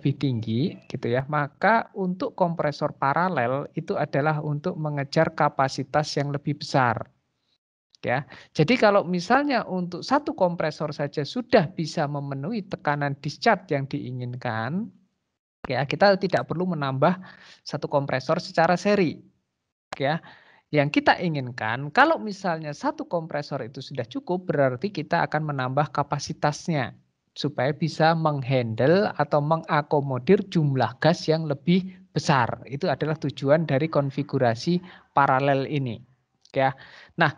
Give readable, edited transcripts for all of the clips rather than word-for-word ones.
lebih tinggi gitu ya, maka untuk kompresor paralel itu adalah untuk mengejar kapasitas yang lebih besar. Ya. Jadi kalau misalnya untuk satu kompresor saja sudah bisa memenuhi tekanan discharge yang diinginkan, ya kita tidak perlu menambah satu kompresor secara seri. Ya. Yang kita inginkan kalau misalnya satu kompresor itu sudah cukup, berarti kita akan menambah kapasitasnya supaya bisa menghandle atau mengakomodir jumlah gas yang lebih besar. Itu adalah tujuan dari konfigurasi paralel ini. Ya. Nah,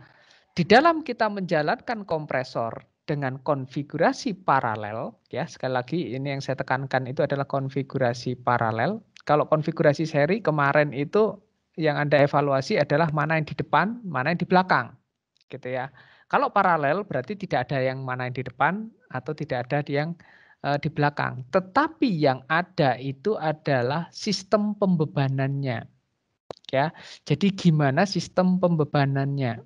di dalam kita menjalankan kompresor dengan konfigurasi paralel, ya sekali lagi ini yang saya tekankan itu adalah konfigurasi paralel. Kalau konfigurasi seri kemarin itu yang Anda evaluasi adalah mana yang di depan, mana yang di belakang, gitu ya. Kalau paralel berarti tidak ada yang mana yang di depan atau tidak ada yang di belakang. Tetapi yang ada itu adalah sistem pembebanannya, ya. Jadi gimana sistem pembebanannya?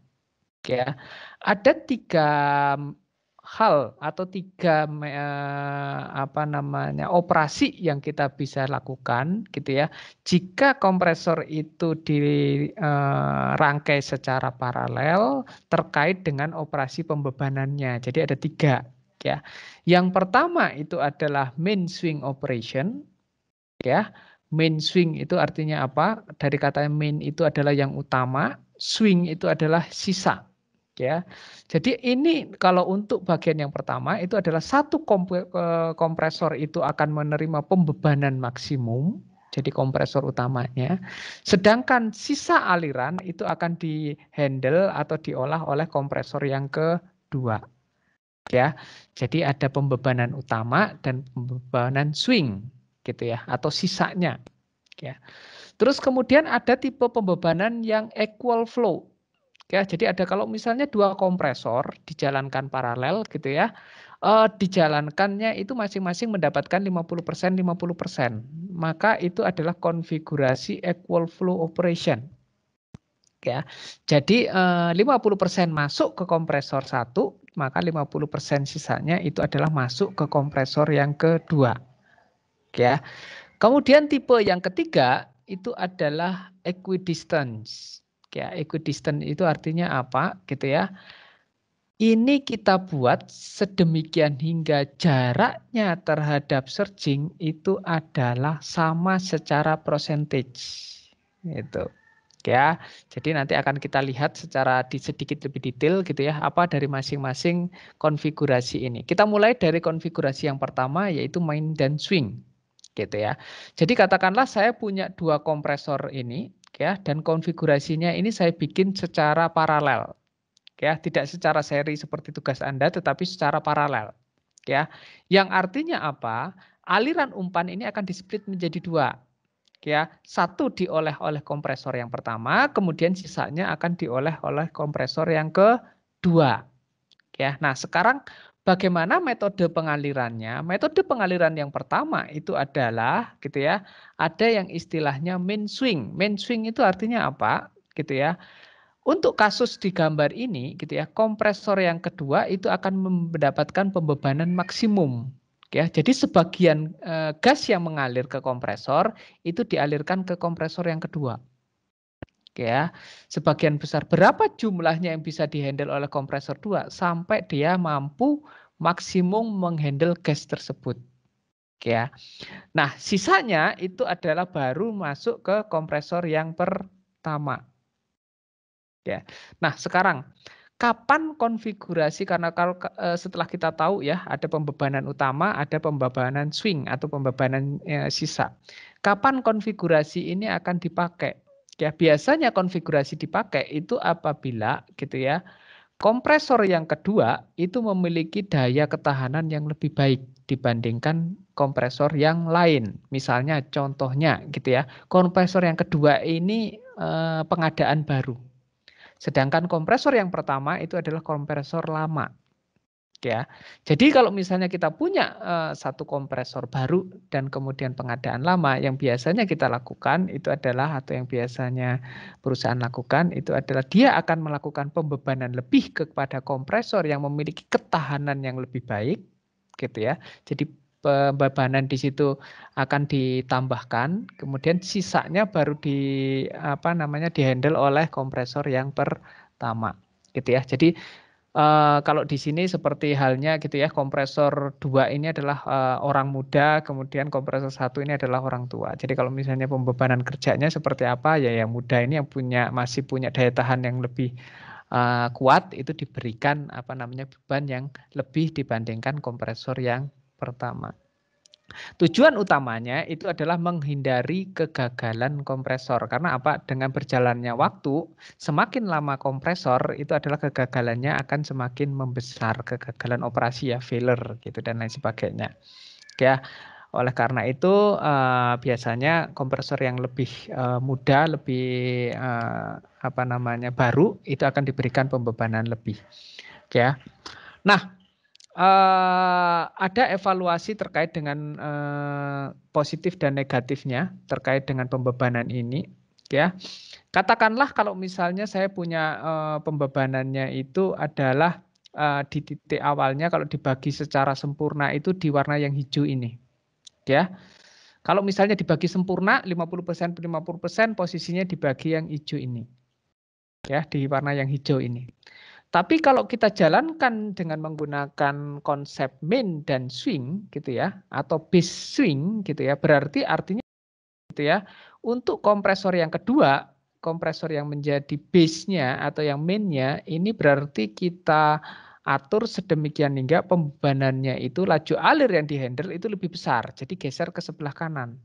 Ya, ada 3 hal atau 3 operasi yang kita bisa lakukan gitu ya. Jika kompresor itu dirangkai secara paralel terkait dengan operasi pembebanannya. Jadi ada 3 ya. Yang pertama itu adalah main swing operation ya. Main swing itu artinya apa? Dari kata main itu adalah yang utama, swing itu adalah sisa. Ya, jadi ini kalau untuk bagian yang pertama itu adalah satu kompresor itu akan menerima pembebanan maksimum, jadi kompresor utamanya. Sedangkan sisa aliran itu akan dihandle atau diolah oleh kompresor yang kedua. Ya, jadi ada pembebanan utama dan pembebanan swing, gitu ya, atau sisanya. Ya. Terus kemudian ada tipe pembebanan yang equal flow. Ya, jadi ada kalau misalnya 2 kompresor dijalankan paralel gitu ya, dijalankannya itu masing-masing mendapatkan 50%, 50%. Maka itu adalah konfigurasi equal flow operation. Ya. Jadi 50% masuk ke kompresor 1, maka 50% sisanya itu adalah masuk ke kompresor yang kedua. Ya. Kemudian tipe yang ketiga itu adalah equidistance. Ya, equidistant itu artinya apa gitu ya. Ini kita buat sedemikian hingga jaraknya terhadap surging itu adalah sama secara percentage. Gitu. Ya. Jadi nanti akan kita lihat secara sedikit lebih detail gitu ya, apa dari masing-masing konfigurasi ini. Kita mulai dari konfigurasi yang pertama yaitu main dan swing. Gitu ya. Jadi katakanlah saya punya 2 kompresor ini ya dan konfigurasinya ini saya bikin secara paralel. Ya, tidak secara seri seperti tugas Anda tetapi secara paralel. Ya. Yang artinya apa? Aliran umpan ini akan di-split menjadi 2. Ya, satu diolah oleh kompresor yang pertama, kemudian sisanya akan diolah oleh kompresor yang kedua. Ya, nah sekarang bagaimana metode pengalirannya? Metode pengaliran yang pertama itu adalah gitu ya, ada yang istilahnya main swing. Main swing itu artinya apa? Gitu ya. Untuk kasus di gambar ini gitu ya, kompresor yang kedua itu akan mendapatkan pembebanan maksimum. Ya, jadi sebagian gas yang mengalir ke kompresor itu dialirkan ke kompresor yang kedua. Ya, sebagian besar. Berapa jumlahnya yang bisa dihandle oleh kompresor 2 sampai dia mampu maksimum menghandle gas tersebut. Ya. Nah, sisanya itu adalah baru masuk ke kompresor yang pertama. Ya. Nah, sekarang kapan konfigurasi karena kalau setelah kita tahu ya ada pembebanan utama, ada pembebanan swing atau pembebanan sisa. Kapan konfigurasi ini akan dipakai? Ya, biasanya konfigurasi dipakai itu apabila gitu ya, kompresor yang kedua itu memiliki daya ketahanan yang lebih baik dibandingkan kompresor yang lain. Misalnya contohnya gitu ya, kompresor yang kedua ini pengadaan baru. Sedangkan kompresor yang pertama itu adalah kompresor lama. Ya. Jadi kalau misalnya kita punya satu kompresor baru dan kemudian pengadaan lama, yang biasanya kita lakukan itu adalah atau yang biasanya perusahaan lakukan itu adalah dia akan melakukan pembebanan lebih kepada kompresor yang memiliki ketahanan yang lebih baik gitu ya. Jadi pembebanan di situ akan ditambahkan, kemudian sisanya baru dihandle oleh kompresor yang pertama, gitu ya. Jadi kalau di sini seperti halnya gitu ya, kompresor 2 ini adalah orang muda, kemudian kompresor 1 ini adalah orang tua. Jadi kalau misalnya pembebanan kerjanya seperti apa, ya yang muda ini yang masih punya daya tahan yang lebih kuat, itu diberikan beban yang lebih dibandingkan kompresor yang pertama. Tujuan utamanya itu adalah menghindari kegagalan kompresor. Karena apa? Dengan berjalannya waktu, semakin lama kompresor itu adalah kegagalannya akan semakin membesar, kegagalan operasi ya, failure gitu dan lain sebagainya. Ya, oleh karena itu biasanya kompresor yang lebih muda, lebih baru itu akan diberikan pembebanan lebih. Ya. Nah, ada evaluasi terkait dengan positif dan negatifnya terkait dengan pembebanan ini, ya. Katakanlah kalau misalnya saya punya pembebanannya itu adalah di titik awalnya kalau dibagi secara sempurna itu di warna yang hijau ini, ya. Kalau misalnya dibagi sempurna 50%, 50% posisinya dibagi yang hijau ini, ya, di warna yang hijau ini. Tapi kalau kita jalankan dengan menggunakan konsep main dan swing gitu ya, atau base swing gitu ya, berarti artinya gitu ya, untuk kompresor yang kedua, kompresor yang menjadi base-nya atau yang main-nya ini berarti kita atur sedemikian hingga pembebanannya itu laju alir yang dihandle itu lebih besar, jadi geser ke sebelah kanan.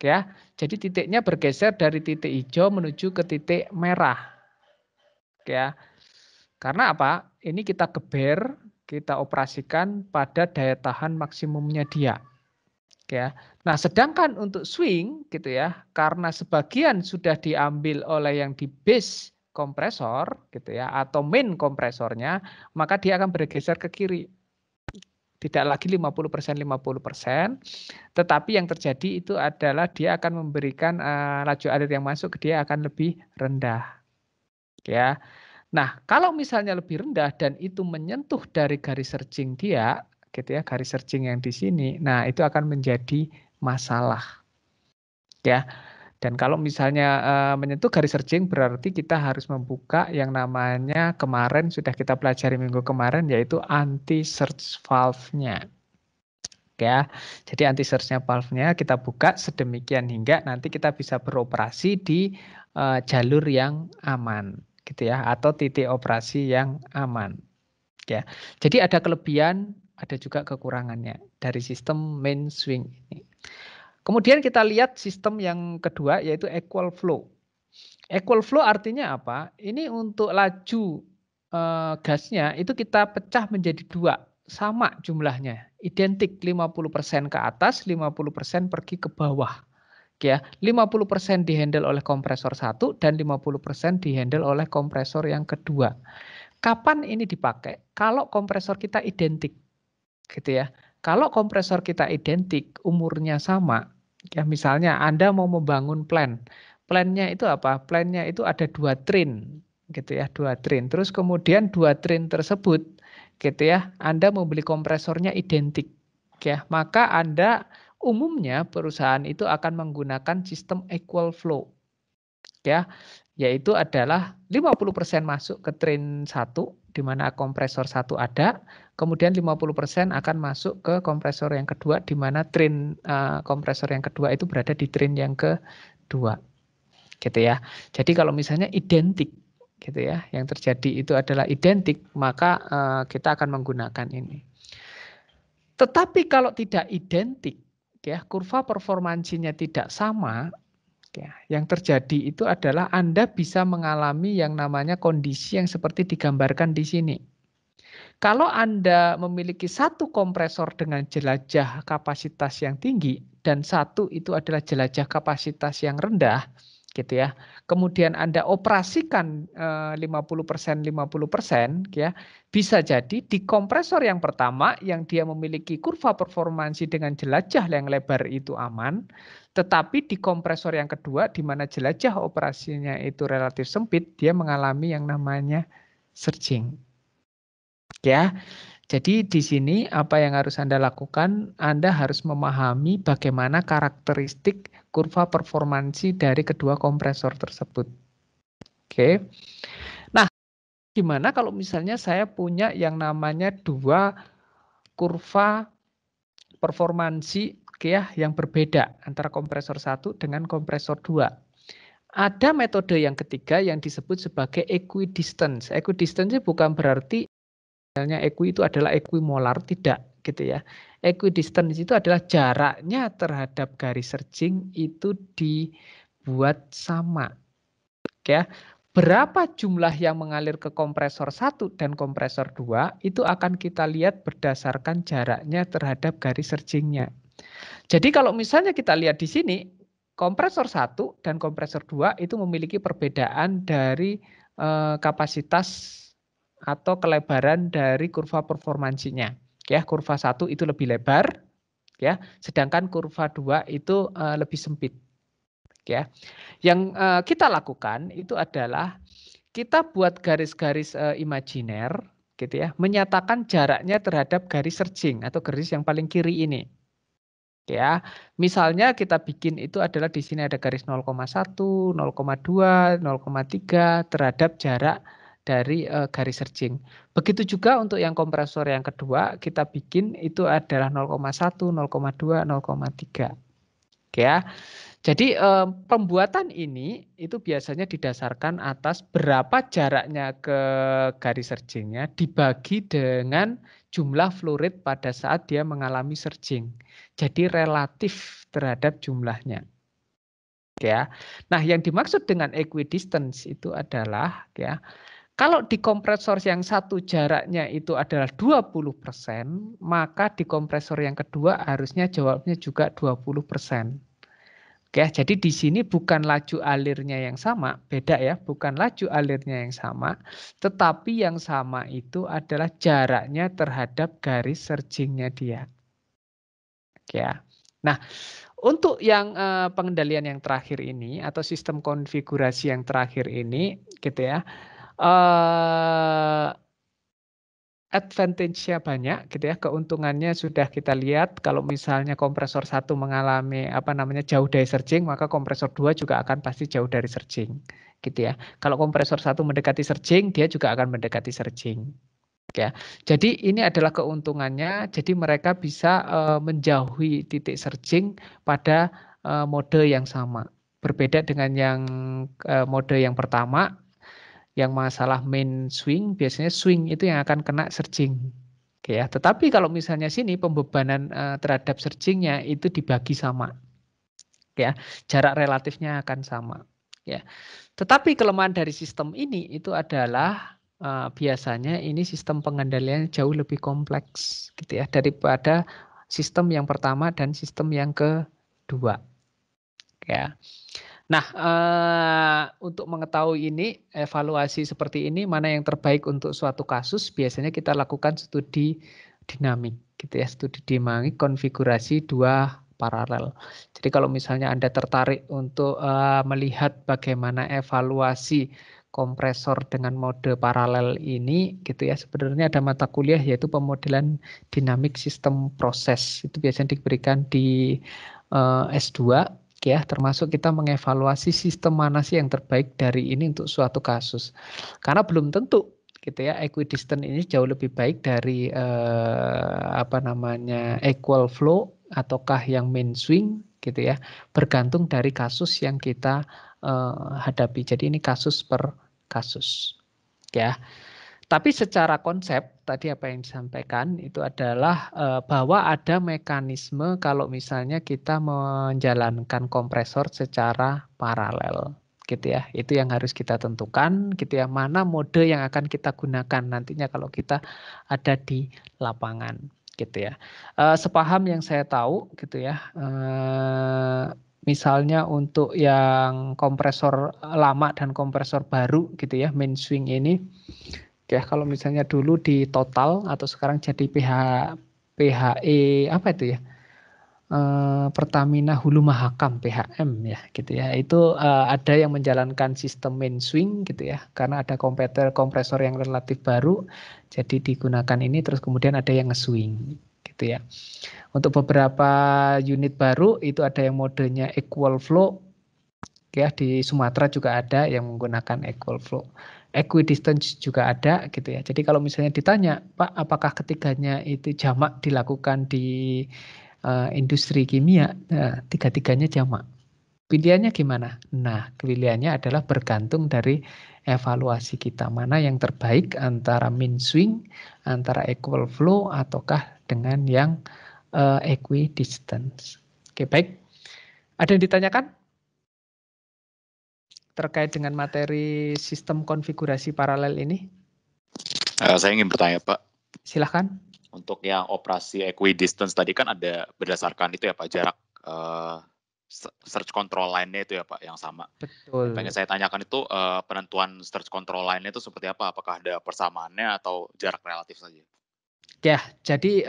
Ya, jadi titiknya bergeser dari titik hijau menuju ke titik merah. Ya. Karena apa? Ini kita geber, kita operasikan pada daya tahan maksimumnya dia. Ya. Nah, sedangkan untuk swing gitu ya, karena sebagian sudah diambil oleh yang di base kompresor gitu ya atau main kompresornya, maka dia akan bergeser ke kiri. Tidak lagi 50% 50%, tetapi yang terjadi itu adalah dia akan memberikan laju alir yang masuk ke dia akan lebih rendah. Ya. Nah, kalau misalnya lebih rendah dan itu menyentuh dari garis searching dia, gitu ya, garis searching yang di sini, nah itu akan menjadi masalah. Ya. Dan kalau misalnya menyentuh garis searching berarti kita harus membuka yang namanya kemarin sudah kita pelajari minggu kemarin yaitu anti search valve-nya. Ya. Jadi anti search-nya valve-nya kita buka sedemikian hingga nanti kita bisa beroperasi di jalur yang aman gitu ya atau titik operasi yang aman ya. Jadi ada kelebihan, ada juga kekurangannya dari sistem main swing ini. Kemudian kita lihat sistem yang kedua yaitu equal flow. Equal flow artinya apa? Ini untuk laju gasnya itu kita pecah menjadi dua, sama jumlahnya, identik 50% ke atas, 50% pergi ke bawah. Ya, 50% dihandle oleh kompresor 1 dan 50% dihandle oleh kompresor yang kedua. Kapan ini dipakai? Kalau kompresor kita identik, gitu ya. Kalau kompresor kita identik, umurnya sama, ya misalnya Anda mau membangun plan-nya itu apa? Plan-nya itu ada 2 train, gitu ya, 2 train. Terus kemudian 2 train tersebut, gitu ya, Anda membeli kompresornya identik, ya. Maka Anda umumnya perusahaan itu akan menggunakan sistem equal flow. Ya, yaitu adalah 50% masuk ke train 1 di mana kompresor 1 ada, kemudian 50% akan masuk ke kompresor yang kedua di mana train kompresor yang kedua itu berada di train yang kedua. Gitu ya. Jadi kalau misalnya identik gitu ya, yang terjadi itu adalah identik, maka kita akan menggunakan ini. Tetapi kalau tidak identik, ya, kurva performansinya tidak sama, ya, yang terjadi itu adalah Anda bisa mengalami yang namanya kondisi yang seperti digambarkan di sini. Kalau Anda memiliki satu kompresor dengan jelajah kapasitas yang tinggi dan satu itu adalah jelajah kapasitas yang rendah, gitu ya. Kemudian Anda operasikan 50% 50%, ya. Bisa jadi di kompresor yang pertama yang dia memiliki kurva performansi dengan jelajah yang lebar itu aman, tetapi di kompresor yang kedua di mana jelajah operasinya itu relatif sempit, dia mengalami yang namanya surging. Ya. Jadi di sini apa yang harus Anda lakukan, Anda harus memahami bagaimana karakteristik kurva performansi dari kedua kompresor tersebut. Oke. Nah, gimana kalau misalnya saya punya yang namanya dua kurva performansi ya yang berbeda antara kompresor 1 dengan kompresor 2. Ada metode yang ketiga yang disebut sebagai equidistance. Equidistance bukan berarti misalnya equi itu adalah equimolar, tidak gitu ya. Equidistance itu adalah jaraknya terhadap garis searching itu dibuat sama. Ya. Berapa jumlah yang mengalir ke kompresor 1 dan kompresor 2 itu akan kita lihat berdasarkan jaraknya terhadap garis searching-nya. Jadi kalau misalnya kita lihat di sini, kompresor 1 dan kompresor 2 itu memiliki perbedaan dari kapasitas atau kelebaran dari kurva performansinya. Ya, kurva 1 itu lebih lebar, ya, sedangkan kurva 2 itu lebih sempit. Ya. Yang kita lakukan itu adalah kita buat garis-garis imajiner gitu ya, menyatakan jaraknya terhadap garis searching atau garis yang paling kiri ini. Ya, misalnya kita bikin itu adalah di sini ada garis 0,1, 0,2, 0,3 terhadap jarak dari garis searching. Begitu juga untuk yang kompresor yang kedua, kita bikin itu adalah 0,1, 0,2, 0,3. Ya. Jadi pembuatan ini itu biasanya didasarkan atas berapa jaraknya ke garis searching-nya dibagi dengan jumlah fluid pada saat dia mengalami searching. Jadi relatif terhadap jumlahnya. Ya. Nah, yang dimaksud dengan equidistance itu adalah ya, kalau di kompresor yang satu jaraknya itu adalah 20%, maka di kompresor yang kedua harusnya jawabnya juga 20%. Oke, jadi di sini bukan laju alirnya yang sama, beda ya, bukan laju alirnya yang sama, tetapi yang sama itu adalah jaraknya terhadap garis searching-nya dia. Ya. Nah, untuk yang pengendalian yang terakhir ini atau sistem konfigurasi yang terakhir ini, gitu ya, advantage-nya banyak gitu ya, keuntungannya sudah kita lihat kalau misalnya kompresor 1 mengalami jauh dari searching, maka kompresor 2 juga akan pasti jauh dari searching gitu ya. Kalau kompresor 1 mendekati searching, dia juga akan mendekati searching. Ya. Jadi ini adalah keuntungannya, jadi mereka bisa menjauhi titik searching pada mode yang sama. Berbeda dengan yang mode yang pertama, yang masalah main swing, biasanya swing itu yang akan kena searching. Oke ya, tetapi kalau misalnya sini pembebanan terhadap searching-nya itu dibagi sama. Ya, jarak relatifnya akan sama. Ya. Tetapi kelemahan dari sistem ini itu adalah biasanya ini sistem pengendalian jauh lebih kompleks gitu ya daripada sistem yang pertama dan sistem yang kedua. Ya. Nah, untuk mengetahui ini, evaluasi seperti ini, mana yang terbaik untuk suatu kasus, biasanya kita lakukan studi dinamik, gitu ya, studi dinamik konfigurasi dua paralel. Jadi kalau misalnya Anda tertarik untuk melihat bagaimana evaluasi kompresor dengan mode paralel ini, gitu ya, sebenarnya ada mata kuliah yaitu pemodelan dinamik sistem proses. Itu biasanya diberikan di S2. Ya, termasuk kita mengevaluasi sistem mana sih yang terbaik dari ini untuk suatu kasus. Karena belum tentu gitu ya, equidistant ini jauh lebih baik dari equal flow ataukah yang main swing gitu ya. Bergantung dari kasus yang kita hadapi. Jadi ini kasus per kasus. Ya. Tapi secara konsep tadi apa yang disampaikan itu adalah bahwa ada mekanisme kalau misalnya kita menjalankan kompresor secara paralel gitu ya. Itu yang harus kita tentukan gitu ya, mana mode yang akan kita gunakan nantinya kalau kita ada di lapangan gitu ya. Sepaham yang saya tahu gitu ya. Misalnya untuk yang kompresor lama dan kompresor baru gitu ya, main swing ini. Ya, kalau misalnya dulu di total atau sekarang jadi PHE apa itu ya? Pertamina Hulu Mahakam PHM ya gitu ya. Itu ada yang menjalankan sistem main swing gitu ya. Karena ada kompresor yang relatif baru, jadi digunakan ini terus kemudian ada yang nge-swing gitu ya. Untuk beberapa unit baru itu ada yang modenya equal flow ya, di Sumatera juga ada yang menggunakan equal flow. Equidistance juga ada gitu ya. Jadi kalau misalnya ditanya, Pak, apakah ketiganya itu jamak dilakukan di industri kimia? Nah, tiga-tiganya jamak. Pilihannya gimana? Nah, pilihannya adalah bergantung dari evaluasi kita. Mana yang terbaik antara mean swing, antara equal flow, ataukah dengan yang equidistance. Oke, baik. Ada yang ditanyakan terkait dengan materi sistem konfigurasi paralel ini? Saya ingin bertanya, Pak. Silahkan. Untuk yang operasi equidistance tadi kan ada berdasarkan itu ya Pak, jarak search control line-nya itu ya Pak, yang sama. Betul. Yang pengen saya tanyakan itu penentuan search control line-nya itu seperti apa? Apakah ada persamaannya atau jarak relatif saja? Ya, jadi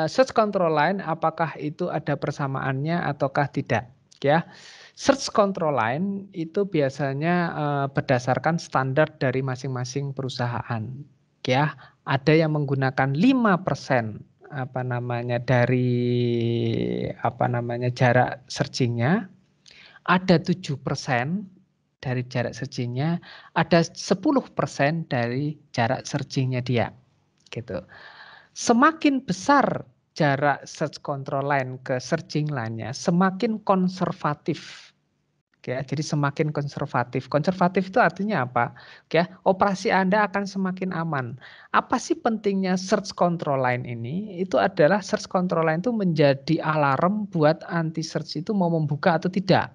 search control line apakah itu ada persamaannya ataukah tidak? Ya, search control line itu biasanya berdasarkan standar dari masing-masing perusahaan. Ya, ada yang menggunakan 5% dari jarak searchingnya, ada 7% dari jarak searchingnya, ada 10% dari jarak searchingnya dia, gitu. Semakin besar jarak search control line ke searching line-nya, semakin konservatif. Ya, jadi semakin konservatif. Konservatif itu artinya apa? Ya, operasi Anda akan semakin aman. Apa sih pentingnya search control line ini? Itu adalah search control line itu menjadi alarm buat anti search itu mau membuka atau tidak.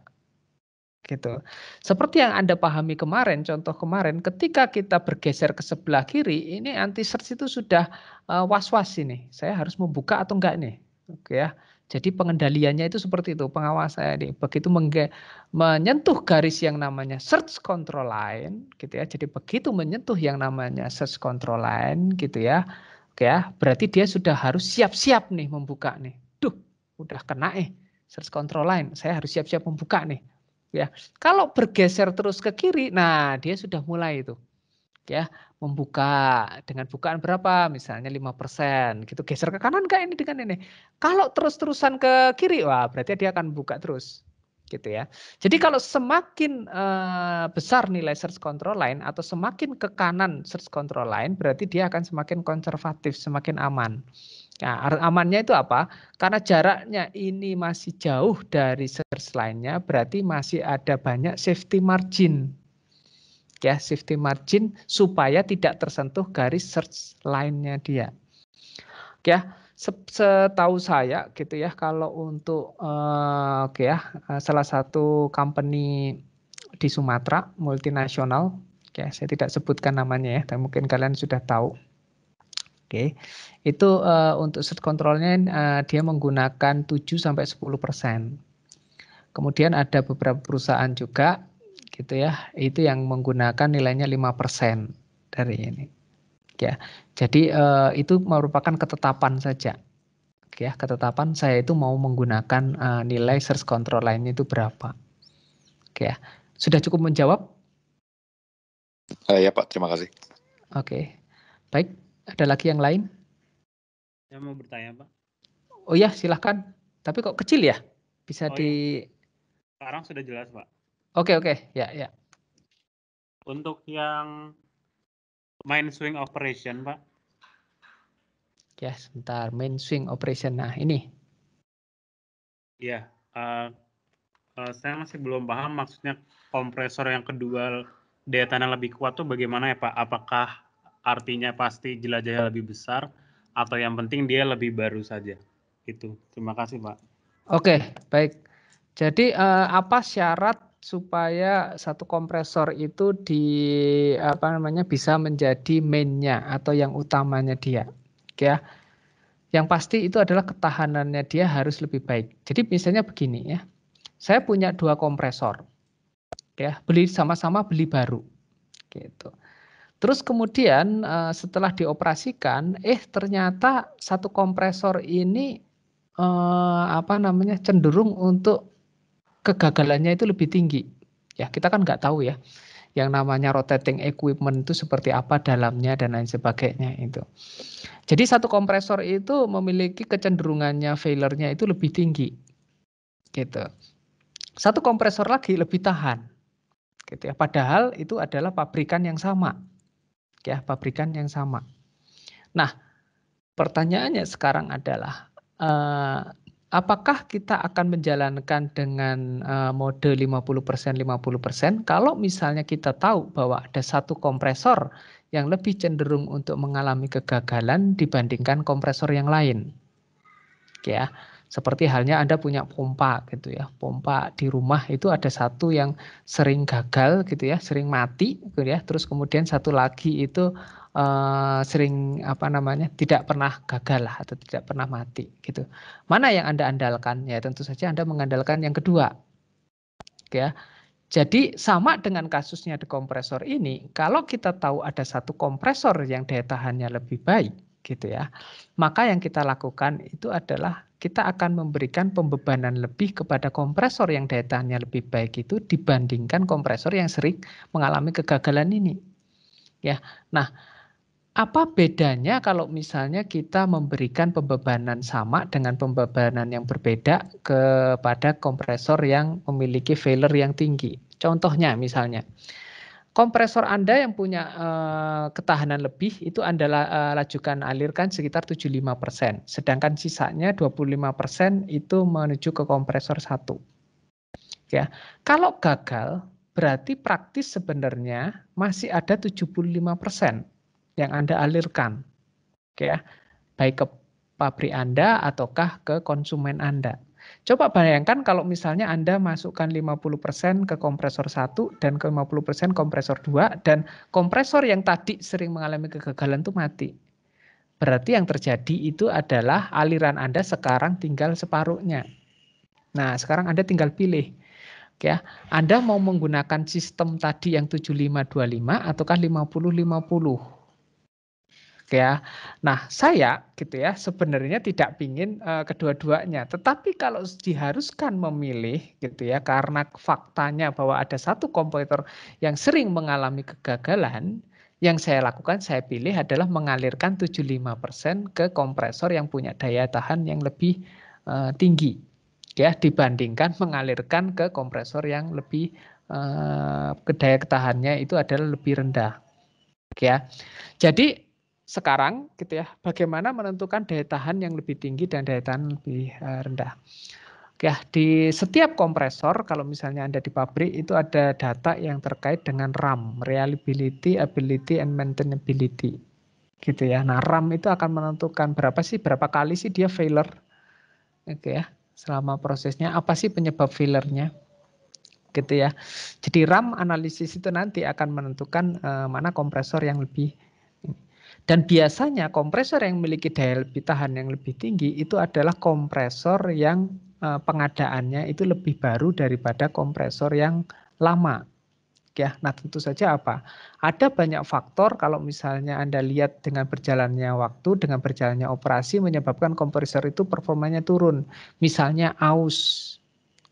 Gitu. Seperti yang Anda pahami kemarin, contoh kemarin ketika kita bergeser ke sebelah kiri, ini anti search itu sudah was-was ini. Saya harus membuka atau enggak nih? Oke ya. Jadi pengendaliannya itu seperti itu, pengawasan ini. Begitu menyentuh garis yang namanya search control line gitu ya. Jadi begitu menyentuh yang namanya search control line gitu ya. Oke ya, berarti dia sudah harus siap-siap nih membuka nih. Duh, udah kena search control line. Saya harus siap-siap membuka nih. Ya, kalau bergeser terus ke kiri, nah dia sudah mulai itu, ya membuka dengan bukaan berapa, misalnya 5%, gitu. Geser ke kanan nggak ini dengan ini. Kalau terus-terusan ke kiri, wah berarti dia akan buka terus, gitu ya. Jadi kalau semakin besar nilai search control line atau semakin ke kanan search control line, berarti dia akan semakin konservatif, semakin aman. Nah, amannya itu apa? Karena jaraknya ini masih jauh dari search line-nya, berarti masih ada banyak safety margin. Ya, safety margin supaya tidak tersentuh garis search line-nya dia. Ya, setahu saya gitu ya, kalau untuk salah satu company di Sumatera multinasional, ya saya tidak sebutkan namanya ya, tapi mungkin kalian sudah tahu. Oke, itu untuk search controlnya dia menggunakan 7-10%. Kemudian ada beberapa perusahaan juga gitu ya, itu yang menggunakan nilainya 5% dari ini. Ya, jadi itu merupakan ketetapan saja. Oke ya, ketetapan saya itu mau menggunakan nilai search control line itu berapa. Oke ya, sudah cukup menjawab? Ya Pak, terima kasih. Oke, baik. Ada lagi yang lain? Saya mau bertanya, Pak. Oh ya, silahkan. Tapi kok kecil ya? Bisa di... Sekarang sudah jelas, Pak. Oke, ya. Untuk yang main swing operation, Pak. Ya, sebentar. Main swing operation. Nah, ini. Iya, saya masih belum paham maksudnya kompresor yang kedua daya tahan lebih kuat tuh bagaimana ya, Pak? Apakah artinya pasti jelajahnya lebih besar atau yang penting dia lebih baru saja? Itu. Terima kasih, Pak. Oke, baik. Jadi apa syarat supaya satu kompresor itu bisa menjadi mainnya atau yang utamanya dia? Ya. Yang pasti itu adalah ketahanannya dia harus lebih baik. Jadi misalnya begini ya. Saya punya 2 kompresor. Ya, sama-sama beli baru. Gitu. Terus kemudian setelah dioperasikan, ternyata satu kompresor ini cenderung untuk kegagalannya itu lebih tinggi. Ya, kita kan nggak tahu ya yang namanya rotating equipment itu seperti apa dalamnya dan lain sebagainya itu. Jadi satu kompresor itu memiliki kecenderungannya failure-nya itu lebih tinggi. Gitu. Satu kompresor lagi lebih tahan. Gitu ya. Padahal itu adalah pabrikan yang sama. Ya, pabrikan yang sama. Nah, pertanyaannya sekarang adalah apakah kita akan menjalankan dengan mode 50% 50% kalau misalnya kita tahu bahwa ada satu kompresor yang lebih cenderung untuk mengalami kegagalan dibandingkan kompresor yang lain. Ya, seperti halnya Anda punya pompa gitu ya. Pompa di rumah itu ada satu yang sering gagal gitu ya, sering mati gitu ya. Terus kemudian satu lagi itu sering tidak pernah gagal lah atau tidak pernah mati gitu. Mana yang Anda andalkan? Ya tentu saja Anda mengandalkan yang kedua. Ya. Jadi sama dengan kasusnya di kompresor ini, kalau kita tahu ada satu kompresor yang daya tahannya lebih baik gitu ya, maka yang kita lakukan itu adalah kita akan memberikan pembebanan lebih kepada kompresor yang daya tahannya lebih baik itu dibandingkan kompresor yang sering mengalami kegagalan ini. Ya. Nah, apa bedanya kalau misalnya kita memberikan pembebanan sama dengan pembebanan yang berbeda kepada kompresor yang memiliki failure yang tinggi? Contohnya misalnya, kompresor Anda yang punya ketahanan lebih itu Anda lajukan alirkan sekitar 75%. Sedangkan sisanya 25% itu menuju ke kompresor 1. Ya. Kalau gagal, berarti praktis sebenarnya masih ada 75% yang Anda alirkan. Oke ya, baik ke pabrik Anda ataukah ke konsumen Anda. Coba bayangkan kalau misalnya Anda masukkan 50% ke kompresor 1 dan ke 50% kompresor 2 dan kompresor yang tadi sering mengalami kegagalan itu mati. Berarti yang terjadi itu adalah aliran Anda sekarang tinggal separuhnya. Nah, sekarang Anda tinggal pilih. Ya, Anda mau menggunakan sistem tadi yang 75-25 ataukah 50-50? Ya. Nah, saya gitu ya sebenarnya tidak ingin kedua-duanya. Tetapi kalau diharuskan memilih gitu ya karena faktanya bahwa ada satu komputer yang sering mengalami kegagalan, yang saya lakukan saya pilih adalah mengalirkan 75% ke kompresor yang punya daya tahan yang lebih tinggi ya dibandingkan mengalirkan ke kompresor yang lebih daya tahannya itu adalah lebih rendah. Ya. Jadi sekarang gitu ya, bagaimana menentukan daya tahan yang lebih tinggi dan daya tahan lebih rendah. Ya, di setiap kompresor kalau misalnya Anda di pabrik itu ada data yang terkait dengan RAM, reliability, ability, and maintainability. Gitu ya. Nah, RAM itu akan menentukan berapa kali sih dia failure. Gitu ya. Selama prosesnya apa sih penyebab failure-nya? Gitu ya. Jadi RAM analisis itu nanti akan menentukan mana kompresor yang lebih. Dan biasanya kompresor yang memiliki daya lebih tahan yang lebih tinggi itu adalah kompresor yang pengadaannya itu lebih baru daripada kompresor yang lama. Ya, nah tentu saja apa? Ada banyak faktor kalau misalnya Anda lihat dengan berjalannya waktu, dengan berjalannya operasi menyebabkan kompresor itu performanya turun. Misalnya aus,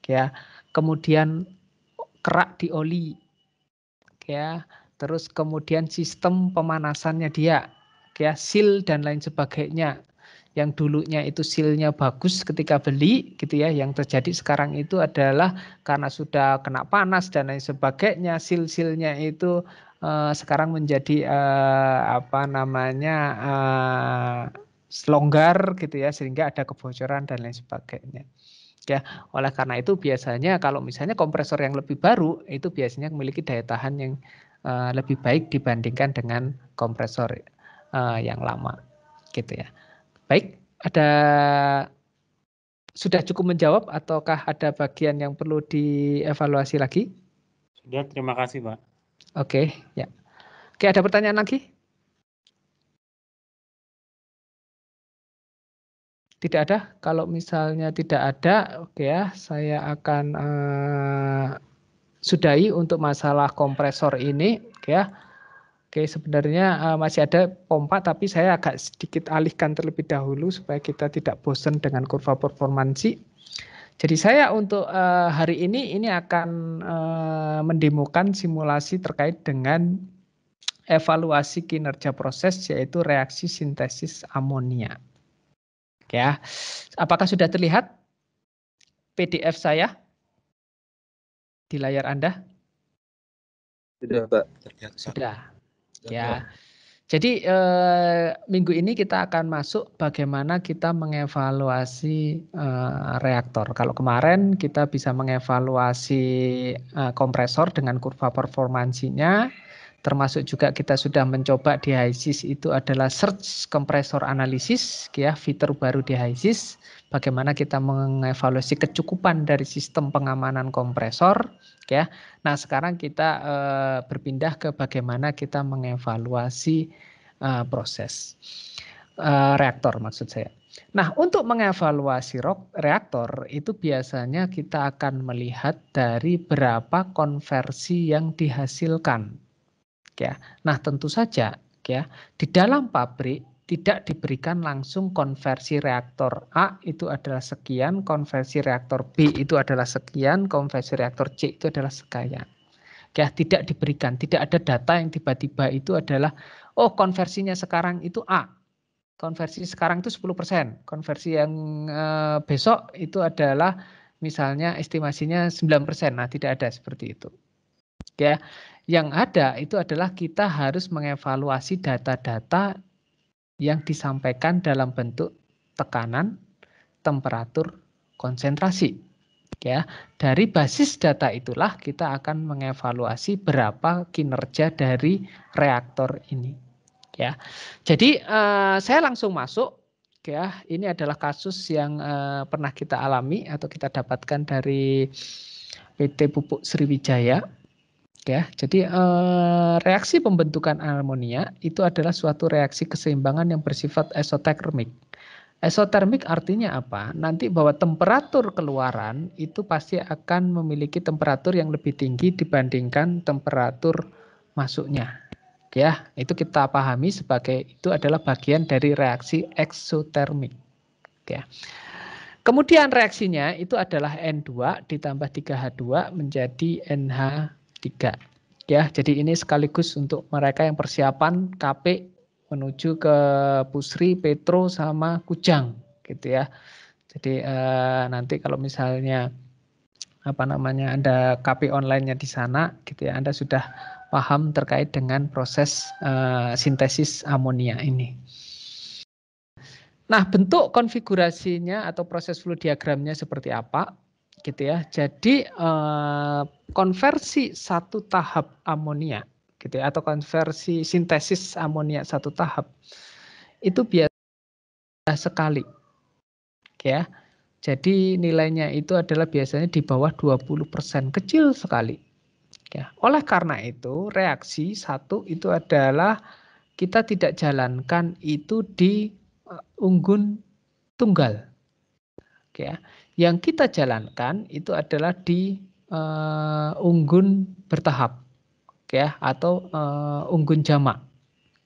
ya, kemudian kerak di oli, ya, terus kemudian sistem pemanasannya dia, ya, seal dan lain sebagainya. Yang dulunya itu seal-nya bagus ketika beli gitu ya, yang terjadi sekarang itu adalah karena sudah kena panas dan lain sebagainya, seal-seal-nya itu sekarang menjadi longgar gitu ya, sehingga ada kebocoran dan lain sebagainya. Ya, oleh karena itu biasanya kalau misalnya kompresor yang lebih baru itu biasanya memiliki daya tahan yang lebih baik dibandingkan dengan kompresor yang lama, gitu ya. Baik, sudah cukup menjawab ataukah ada bagian yang perlu dievaluasi lagi? Sudah, terima kasih, Pak. Oke, ya. Oke, ada pertanyaan lagi? Tidak ada. Kalau misalnya tidak ada, oke ya, saya akan sudahi untuk masalah kompresor ini, ya. Oke, sebenarnya masih ada pompa, tapi saya agak sedikit alihkan terlebih dahulu supaya kita tidak bosan dengan kurva performansi. Jadi saya untuk hari ini akan mendemokan simulasi terkait dengan evaluasi kinerja proses, yaitu reaksi sintesis amonia. Ya, apakah sudah terlihat PDF saya di layar Anda? Sudah, Pak. Sudah. Ya. Jadi minggu ini kita akan masuk bagaimana kita mengevaluasi reaktor. Kalau kemarin kita bisa mengevaluasi kompresor dengan kurva performansinya, termasuk juga kita sudah mencoba di HYSYS itu adalah search kompresor analisis, ya, fitur baru di HYSYS. Bagaimana kita mengevaluasi kecukupan dari sistem pengamanan kompresor, ya. Nah, sekarang kita berpindah ke bagaimana kita mengevaluasi proses reaktor maksud saya. Nah, untuk mengevaluasi reaktor itu biasanya kita akan melihat dari berapa konversi yang dihasilkan. Ya. Nah, tentu saja ya, di dalam pabrik tidak diberikan langsung konversi reaktor A itu adalah sekian, konversi reaktor B itu adalah sekian, konversi reaktor C itu adalah sekian. Ya, tidak diberikan, tidak ada data yang tiba-tiba itu adalah oh konversinya sekarang itu A. Konversi sekarang itu 10%, konversi yang besok itu adalah misalnya estimasinya 9%. Nah, tidak ada seperti itu. Ya, yang ada itu adalah kita harus mengevaluasi data-data yang disampaikan dalam bentuk tekanan, temperatur, konsentrasi. Ya, dari basis data itulah kita akan mengevaluasi berapa kinerja dari reaktor ini. Ya, jadi saya langsung masuk. Ya, ini adalah kasus yang pernah kita alami atau kita dapatkan dari PT Pupuk Sriwijaya. Ya, jadi reaksi pembentukan amonia itu adalah suatu reaksi keseimbangan yang bersifat esotermik. Esotermik artinya apa? Nanti bahwa temperatur keluaran itu pasti akan memiliki temperatur yang lebih tinggi dibandingkan temperatur masuknya. Ya, itu kita pahami sebagai itu adalah bagian dari reaksi eksotermik. Ya. Kemudian reaksinya itu adalah N2 ditambah 3H2 menjadi NH3. Ya, jadi ini sekaligus untuk mereka yang persiapan KP menuju ke Pusri, Petro sama Kujang gitu ya. Jadi nanti kalau misalnya Anda KP online-nya di sana gitu ya, Anda sudah paham terkait dengan proses sintesis amonia ini. Nah, bentuk konfigurasinya atau proses flow diagramnya seperti apa? Gitu ya. Jadi konversi satu tahap amonia gitu ya, atau konversi sintesis amonia satu tahap itu biasa sekali. Ya. Jadi nilainya itu adalah biasanya di bawah 20%, kecil sekali. Ya. Oleh karena itu, reaksi satu itu adalah kita tidak jalankan itu di unggun tunggal. Ya. Yang kita jalankan itu adalah di unggun bertahap, ya, atau unggun jamak.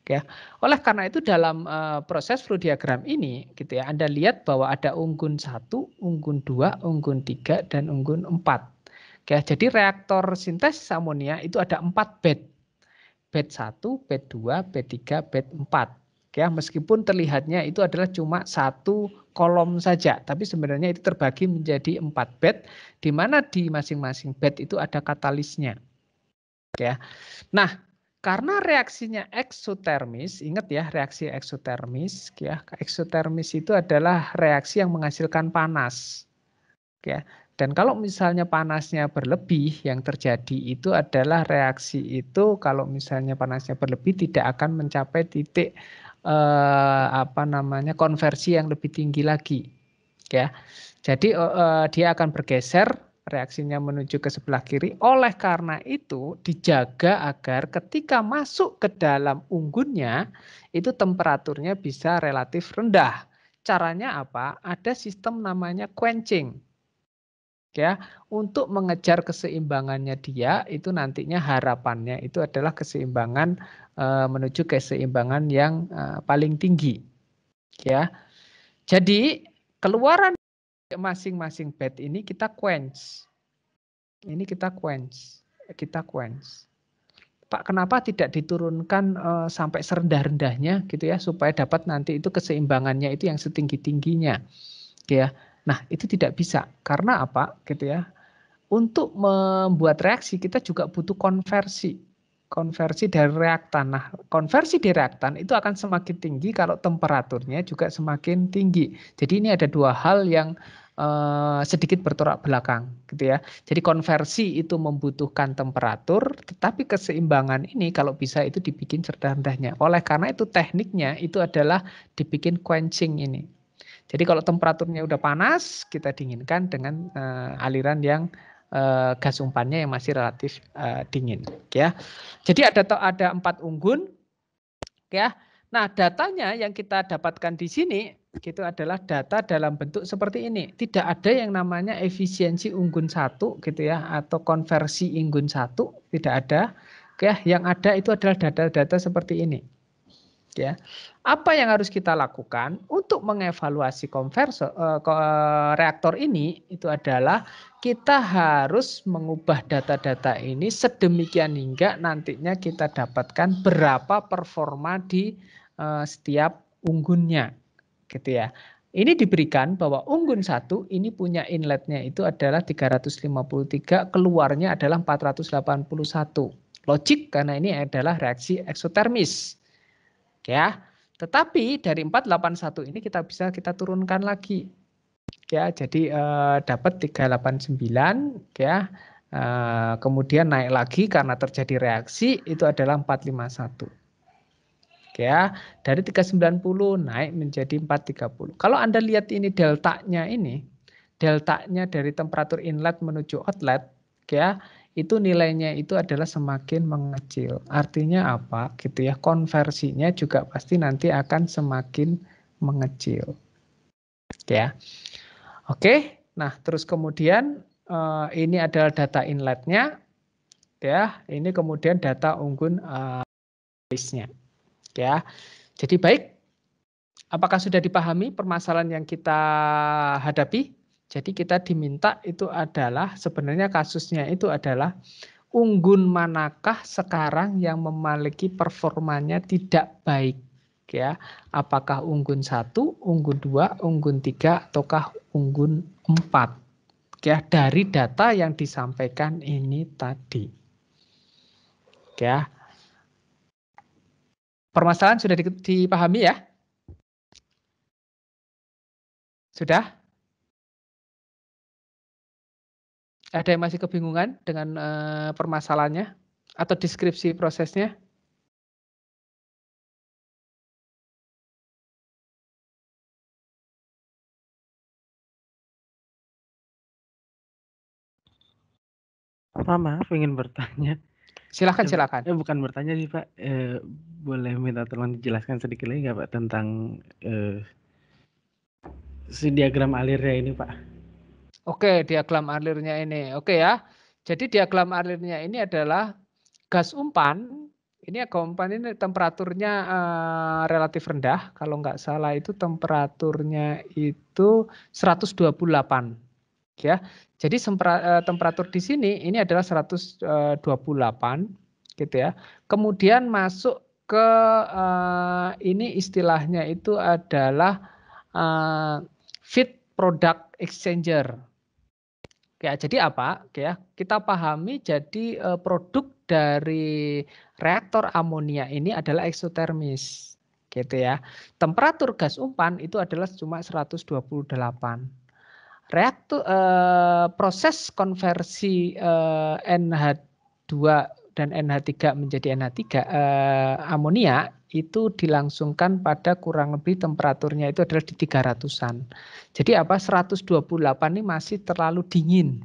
Ya. Oleh karena itu dalam proses flow diagram ini gitu ya, Anda lihat bahwa ada unggun 1, unggun 2, unggun 3 dan unggun 4. Ya, jadi reaktor sintesis amonia itu ada 4 bed. Bed 1, bed 2, bed 3, bed 4. Ya, meskipun terlihatnya itu adalah cuma satu kolom saja, tapi sebenarnya itu terbagi menjadi 4 bed, di mana di masing-masing bed itu ada katalisnya. Ya. Nah, karena reaksinya eksotermis, ingat ya reaksi eksotermis, ya. Eksotermis itu adalah reaksi yang menghasilkan panas. Ya. Dan kalau misalnya panasnya berlebih, yang terjadi itu adalah reaksi itu kalau misalnya panasnya berlebih tidak akan mencapai titik konversi yang lebih tinggi lagi. Ya. Jadi dia akan bergeser reaksinya menuju ke sebelah kiri. Oleh karena itu dijaga agar ketika masuk ke dalam unggunnya itu temperaturnya bisa relatif rendah. Caranya apa? Ada sistem namanya quenching. ya, untuk mengejar keseimbangannya dia itu nantinya harapannya itu adalah keseimbangan menuju keseimbangan yang paling tinggi, ya. Jadi keluaran masing-masing bed ini kita quench. Ini kita quench. Pak, kenapa tidak diturunkan sampai serendah-rendahnya gitu ya, supaya dapat nanti itu keseimbangannya itu yang setinggi-tingginya, ya. Nah, itu tidak bisa. Karena apa? Gitu ya. Untuk membuat reaksi kita juga butuh konversi dari reaktan. Nah, konversi di reaktan itu akan semakin tinggi kalau temperaturnya juga semakin tinggi. Jadi ini ada dua hal yang sedikit bertolak belakang, gitu ya. Jadi konversi itu membutuhkan temperatur, tetapi keseimbangan ini kalau bisa itu dibikin rendah-rendahnya. Oleh karena itu tekniknya itu adalah dibikin quenching ini. Jadi kalau temperaturnya udah panas, kita dinginkan dengan aliran yang gas umpannya yang masih relatif dingin, ya. Jadi ada 4 unggun, ya. Nah, datanya yang kita dapatkan di sini gitu adalah data dalam bentuk seperti ini. Tidak ada yang namanya efisiensi unggun 1 gitu ya, atau konversi unggun 1, tidak ada. Ya, yang ada itu adalah data-data seperti ini. Ya. Apa yang harus kita lakukan untuk mengevaluasi reaktor ini itu adalah kita harus mengubah data-data ini sedemikian hingga nantinya kita dapatkan berapa performa di setiap unggunnya, gitu ya. Ini diberikan bahwa unggun 1 ini punya inletnya itu adalah 353, keluarnya adalah 481. Logik karena ini adalah reaksi eksotermis. Ya, tetapi dari 481 ini kita turunkan lagi. Ya, jadi dapat 389 ya. Kemudian naik lagi karena terjadi reaksi itu adalah 451. Ya, dari 390 naik menjadi 430. Kalau Anda lihat ini deltanya dari temperatur inlet menuju outlet, ya, itu nilainya itu adalah semakin mengecil. Artinya apa? Gitu ya, konversinya juga pasti nanti akan semakin mengecil. Ya. Oke, nah terus kemudian ini adalah data inletnya, ya. Ini kemudian data unggun base-nya. Ya, jadi baik. Apakah sudah dipahami permasalahan yang kita hadapi? Jadi kita diminta itu adalah sebenarnya kasusnya itu adalah unggun manakah sekarang yang memiliki performanya tidak baik, ya? Apakah unggun 1, unggun 2, unggun 3 ataukah unggun 4? Ya, dari data yang disampaikan ini tadi. Ya. Permasalahan sudah dipahami ya? Sudah? Ada yang masih kebingungan dengan permasalahannya atau deskripsi prosesnya? Pak, maaf ingin bertanya. Silakan. Bukan bertanya sih Pak, boleh minta tolong dijelaskan sedikit lagi nggak Pak tentang si diagram alirnya ini Pak? Oke, diagram alirnya ini. Oke ya. Jadi diagram alirnya ini adalah gas umpan. Ini gas umpan ini temperaturnya relatif rendah. Kalau nggak salah itu temperaturnya itu 128. Ya. Jadi temperatur di sini ini adalah 128 gitu ya. Kemudian masuk ke ini istilahnya itu adalah feed product exchanger. Ya, jadi apa? Ya, kita pahami jadi produk dari reaktor amonia ini adalah eksotermis. Gitu ya. Temperatur gas umpan itu adalah cuma 128. Reaktor proses konversi NH2 dan NH3 menjadi NH3 amonia itu dilangsungkan pada kurang lebih temperaturnya itu adalah di 300-an. Jadi apa? 128 ini masih terlalu dingin.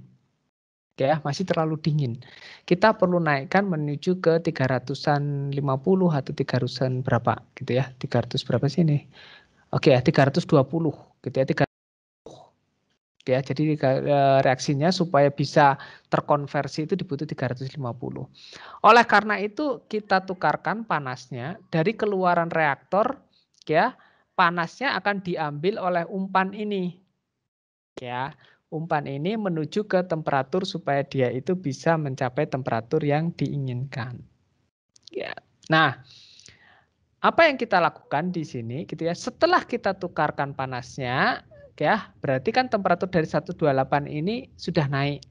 Ya, masih terlalu dingin. Kita perlu naikkan menuju ke 350 atau 300-an berapa gitu ya. 300 berapa sih ini? Oke ya, 320 gitu ya. Ya, jadi reaksinya supaya bisa terkonversi itu dibutuh 350. Oleh karena itu kita tukarkan panasnya dari keluaran reaktor, ya, panasnya akan diambil oleh umpan ini. Ya, umpan ini menuju ke temperatur supaya dia itu bisa mencapai temperatur yang diinginkan. Ya. Nah, apa yang kita lakukan di sini gitu ya, setelah kita tukarkan panasnya, ya, berarti kan temperatur dari 128 ini sudah naik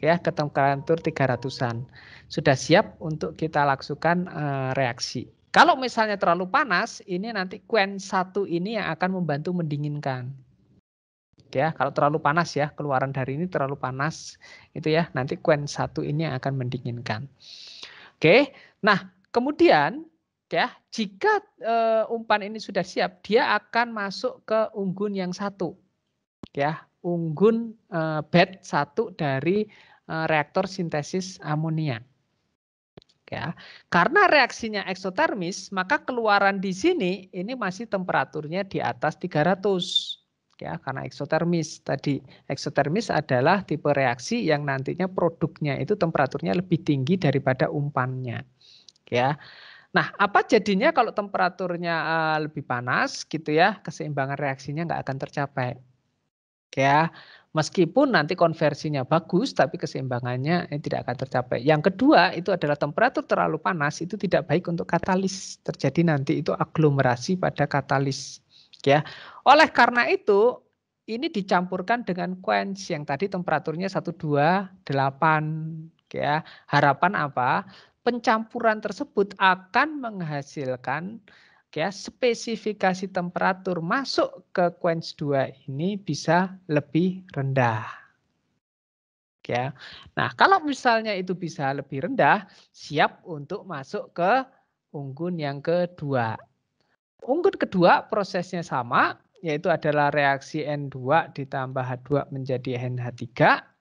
ya ke temperatur 300-an. Sudah siap untuk kita lakukan reaksi. Kalau misalnya terlalu panas, ini nanti quench 1 ini yang akan membantu mendinginkan. Ya, kalau terlalu panas ya, keluaran dari ini terlalu panas itu ya, nanti quench 1 ini yang akan mendinginkan. Oke. Nah, kemudian ya, jika umpan ini sudah siap, dia akan masuk ke unggun yang satu. Ya, unggun bed 1 dari reaktor sintesis amonia. Ya, karena reaksinya eksotermis, maka keluaran di sini ini masih temperaturnya di atas 300. Ya, karena eksotermis tadi. Eksotermis adalah tipe reaksi yang nantinya produknya itu temperaturnya lebih tinggi daripada umpannya. Ya. Nah, apa jadinya kalau temperaturnya lebih panas gitu ya, keseimbangan reaksinya nggak akan tercapai. Ya, meskipun nanti konversinya bagus, tapi keseimbangannya tidak akan tercapai. Yang kedua itu adalah temperatur terlalu panas itu tidak baik untuk katalis. Terjadi nanti itu aglomerasi pada katalis. Ya, oleh karena itu ini dicampurkan dengan quench yang tadi temperaturnya 128. Ya, harapan apa? Pencampuran tersebut akan menghasilkan ya spesifikasi temperatur masuk ke quench 2 ini bisa lebih rendah. Ya. Nah, kalau misalnya itu bisa lebih rendah, siap untuk masuk ke unggun yang kedua. Unggun kedua prosesnya sama, yaitu adalah reaksi N2 ditambah H2 menjadi NH3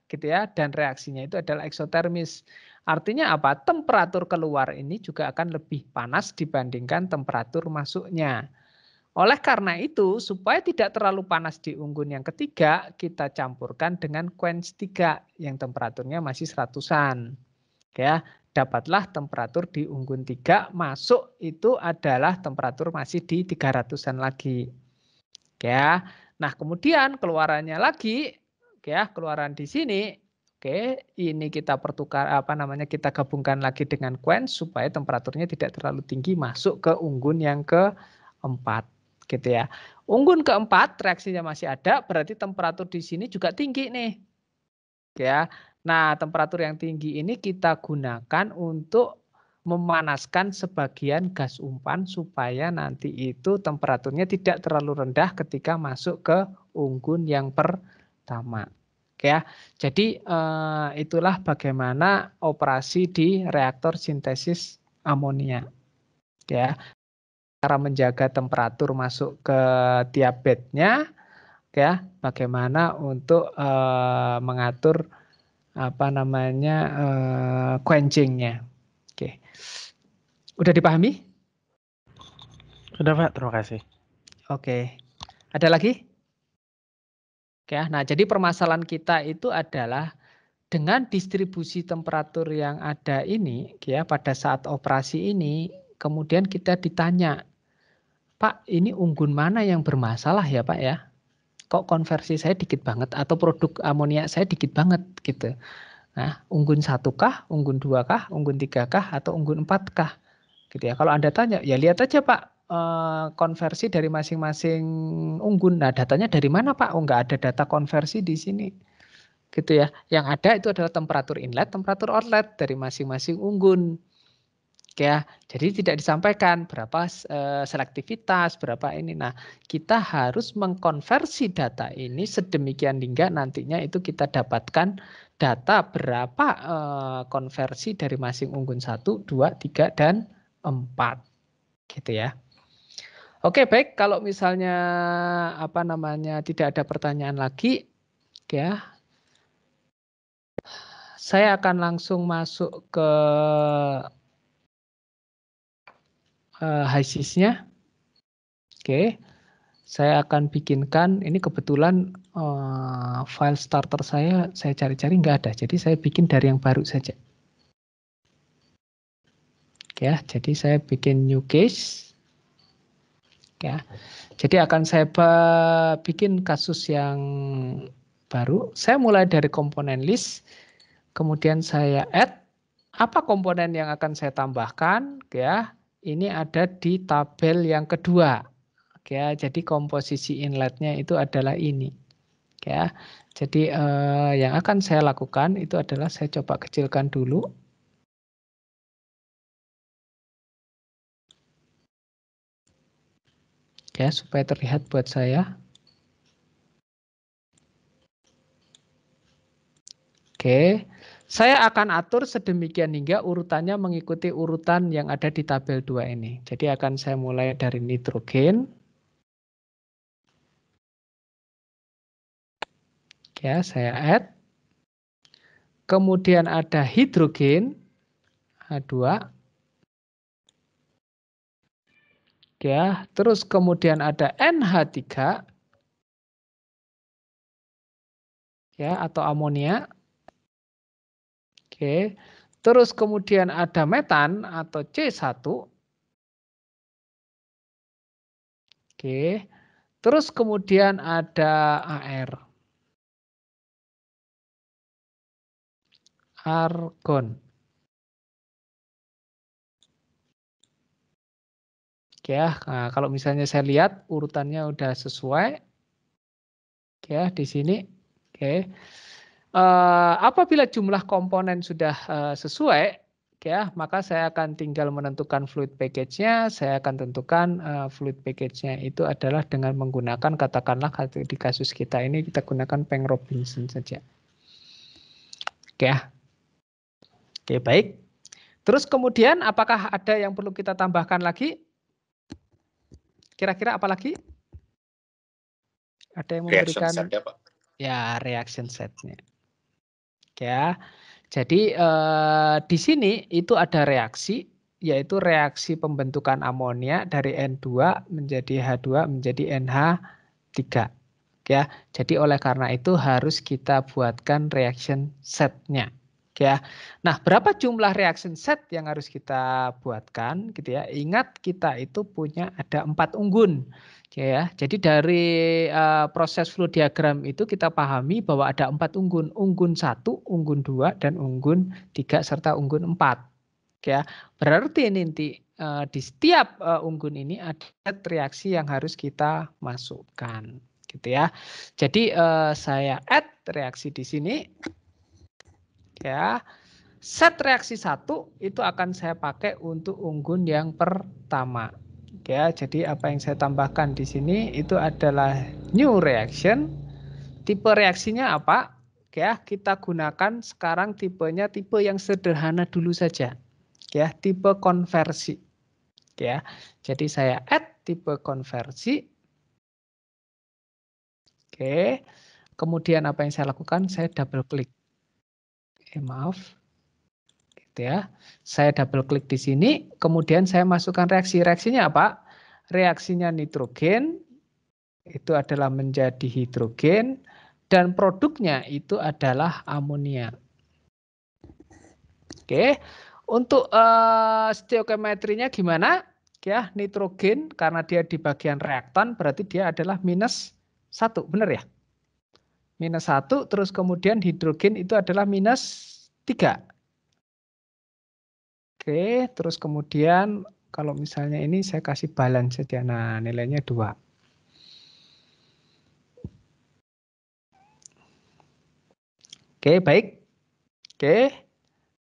gitu ya, dan reaksinya itu adalah eksotermis. Artinya apa? Temperatur keluar ini juga akan lebih panas dibandingkan temperatur masuknya. Oleh karena itu, supaya tidak terlalu panas di unggun yang ketiga, kita campurkan dengan quench 3 yang temperaturnya masih 100-an. Ya, dapatlah temperatur di unggun 3 masuk itu adalah temperatur masih di 300-an lagi. Ya. Nah, kemudian keluarannya lagi ya, keluaran di sini. Oke, ini kita pertukar kita gabungkan lagi dengan quench supaya temperaturnya tidak terlalu tinggi masuk ke unggun yang keempat gitu ya. Unggun keempat reaksinya masih ada, berarti temperatur di sini juga tinggi nih. Ya. Nah, temperatur yang tinggi ini kita gunakan untuk memanaskan sebagian gas umpan supaya nanti itu temperaturnya tidak terlalu rendah ketika masuk ke unggun yang pertama. Ya, jadi itulah bagaimana operasi di reaktor sintesis amonia. Ya, cara menjaga temperatur masuk ke tiap bednya, ya, bagaimana untuk mengatur quenching-nya. Oke. Udah dipahami? Sudah Pak, terima kasih. Oke. Ada lagi? Oke, nah jadi permasalahan kita itu adalah dengan distribusi temperatur yang ada ini, ya pada saat operasi ini, kemudian kita ditanya, Pak, ini unggun mana yang bermasalah ya Pak ya? Kok konversi saya dikit banget atau produk amonia saya dikit banget gitu. Nah, unggun 1 kah, unggun 2 kah, unggun 3 kah, atau unggun 4 kah? Gitu ya. Kalau Anda tanya, ya lihat aja Pak konversi dari masing-masing unggun. Nah, datanya dari mana Pak? Oh, nggak ada data konversi di sini. Gitu ya. Yang ada itu adalah temperatur inlet, temperatur outlet dari masing-masing unggun. Ya, jadi tidak disampaikan berapa selektivitas, berapa ini. Nah, kita harus mengkonversi data ini sedemikian hingga nantinya itu kita dapatkan data berapa konversi dari masing unggun 1, 2, 3, dan 4. Gitu ya. Oke, baik. Kalau misalnya tidak ada pertanyaan lagi, ya, saya akan langsung masuk ke HISIS-nya. Oke. Saya akan bikinkan, ini kebetulan file starter saya cari-cari nggak ada. Jadi saya bikin dari yang baru saja. Ya, jadi saya bikin new case. Ya, jadi akan saya bikin kasus yang baru. Saya mulai dari komponen list, kemudian saya add apa komponen yang akan saya tambahkan. Ya, ini ada di tabel yang kedua. Ya, jadi komposisi inletnya itu adalah ini. Ya, jadi yang akan saya lakukan itu adalah saya coba kecilkan dulu. Ya, supaya terlihat buat saya. Oke, saya akan atur sedemikian hingga urutannya mengikuti urutan yang ada di tabel 2 ini. Jadi akan saya mulai dari nitrogen. Ya, saya add. Kemudian ada hidrogen H2. Ya, terus kemudian ada NH3. Ya, atau amonia. Oke. Terus kemudian ada metan atau C1. Oke. Terus kemudian ada AR. Argon. Ya, nah, kalau misalnya saya lihat urutannya udah sesuai. Ya, di sini. Oke. Apabila jumlah komponen sudah sesuai, ya, maka saya akan tinggal menentukan fluid package-nya. Saya akan tentukan fluid package-nya itu adalah dengan menggunakan, katakanlah di kasus kita ini kita gunakan Peng Robinson saja. Oke, ya. Oke, baik. Terus kemudian apakah ada yang perlu kita tambahkan lagi? Kira-kira apa lagi? Ada yang memberikan Reaction set ya, Pak. Ya, reaction set-nya. Ya. Jadi di sini itu ada reaksi, yaitu reaksi pembentukan amonia dari N2 menjadi H2 menjadi NH3. Ya, jadi oleh karena itu harus kita buatkan reaction set-nya. Ya. Nah, berapa jumlah reaction set yang harus kita buatkan gitu ya. Ingat kita itu punya ada 4 unggun. Ya, jadi dari proses flow diagram itu kita pahami bahwa ada 4 unggun. Unggun 1, unggun 2 dan unggun 3 serta unggun 4. Ya, berarti nanti di setiap unggun ini ada reaksi yang harus kita masukkan. Gitu ya. Jadi saya add reaksi di sini. Ya. Set reaksi 1 itu akan saya pakai untuk unggun yang pertama. Ya, jadi apa yang saya tambahkan di sini itu adalah new reaction. Tipe reaksinya apa? Ya, kita gunakan sekarang tipenya tipe yang sederhana dulu saja. Ya, tipe konversi. Ya. Jadi saya add tipe konversi. Oke. Kemudian apa yang saya lakukan? Saya double klik. Maaf. Gitu ya. Saya double klik di sini, kemudian saya masukkan reaksi. Reaksinya apa? Reaksinya nitrogen itu adalah menjadi hidrogen dan produknya itu adalah amonia. Oke. Untuk stoichiometrinya gimana? Ya, nitrogen karena dia di bagian reaktan berarti dia adalah -1, benar ya? -1, terus kemudian hidrogen itu adalah -3. Oke, terus kemudian kalau misalnya ini saya kasih balance saja. Nah, nilainya 2. Oke, baik. Oke.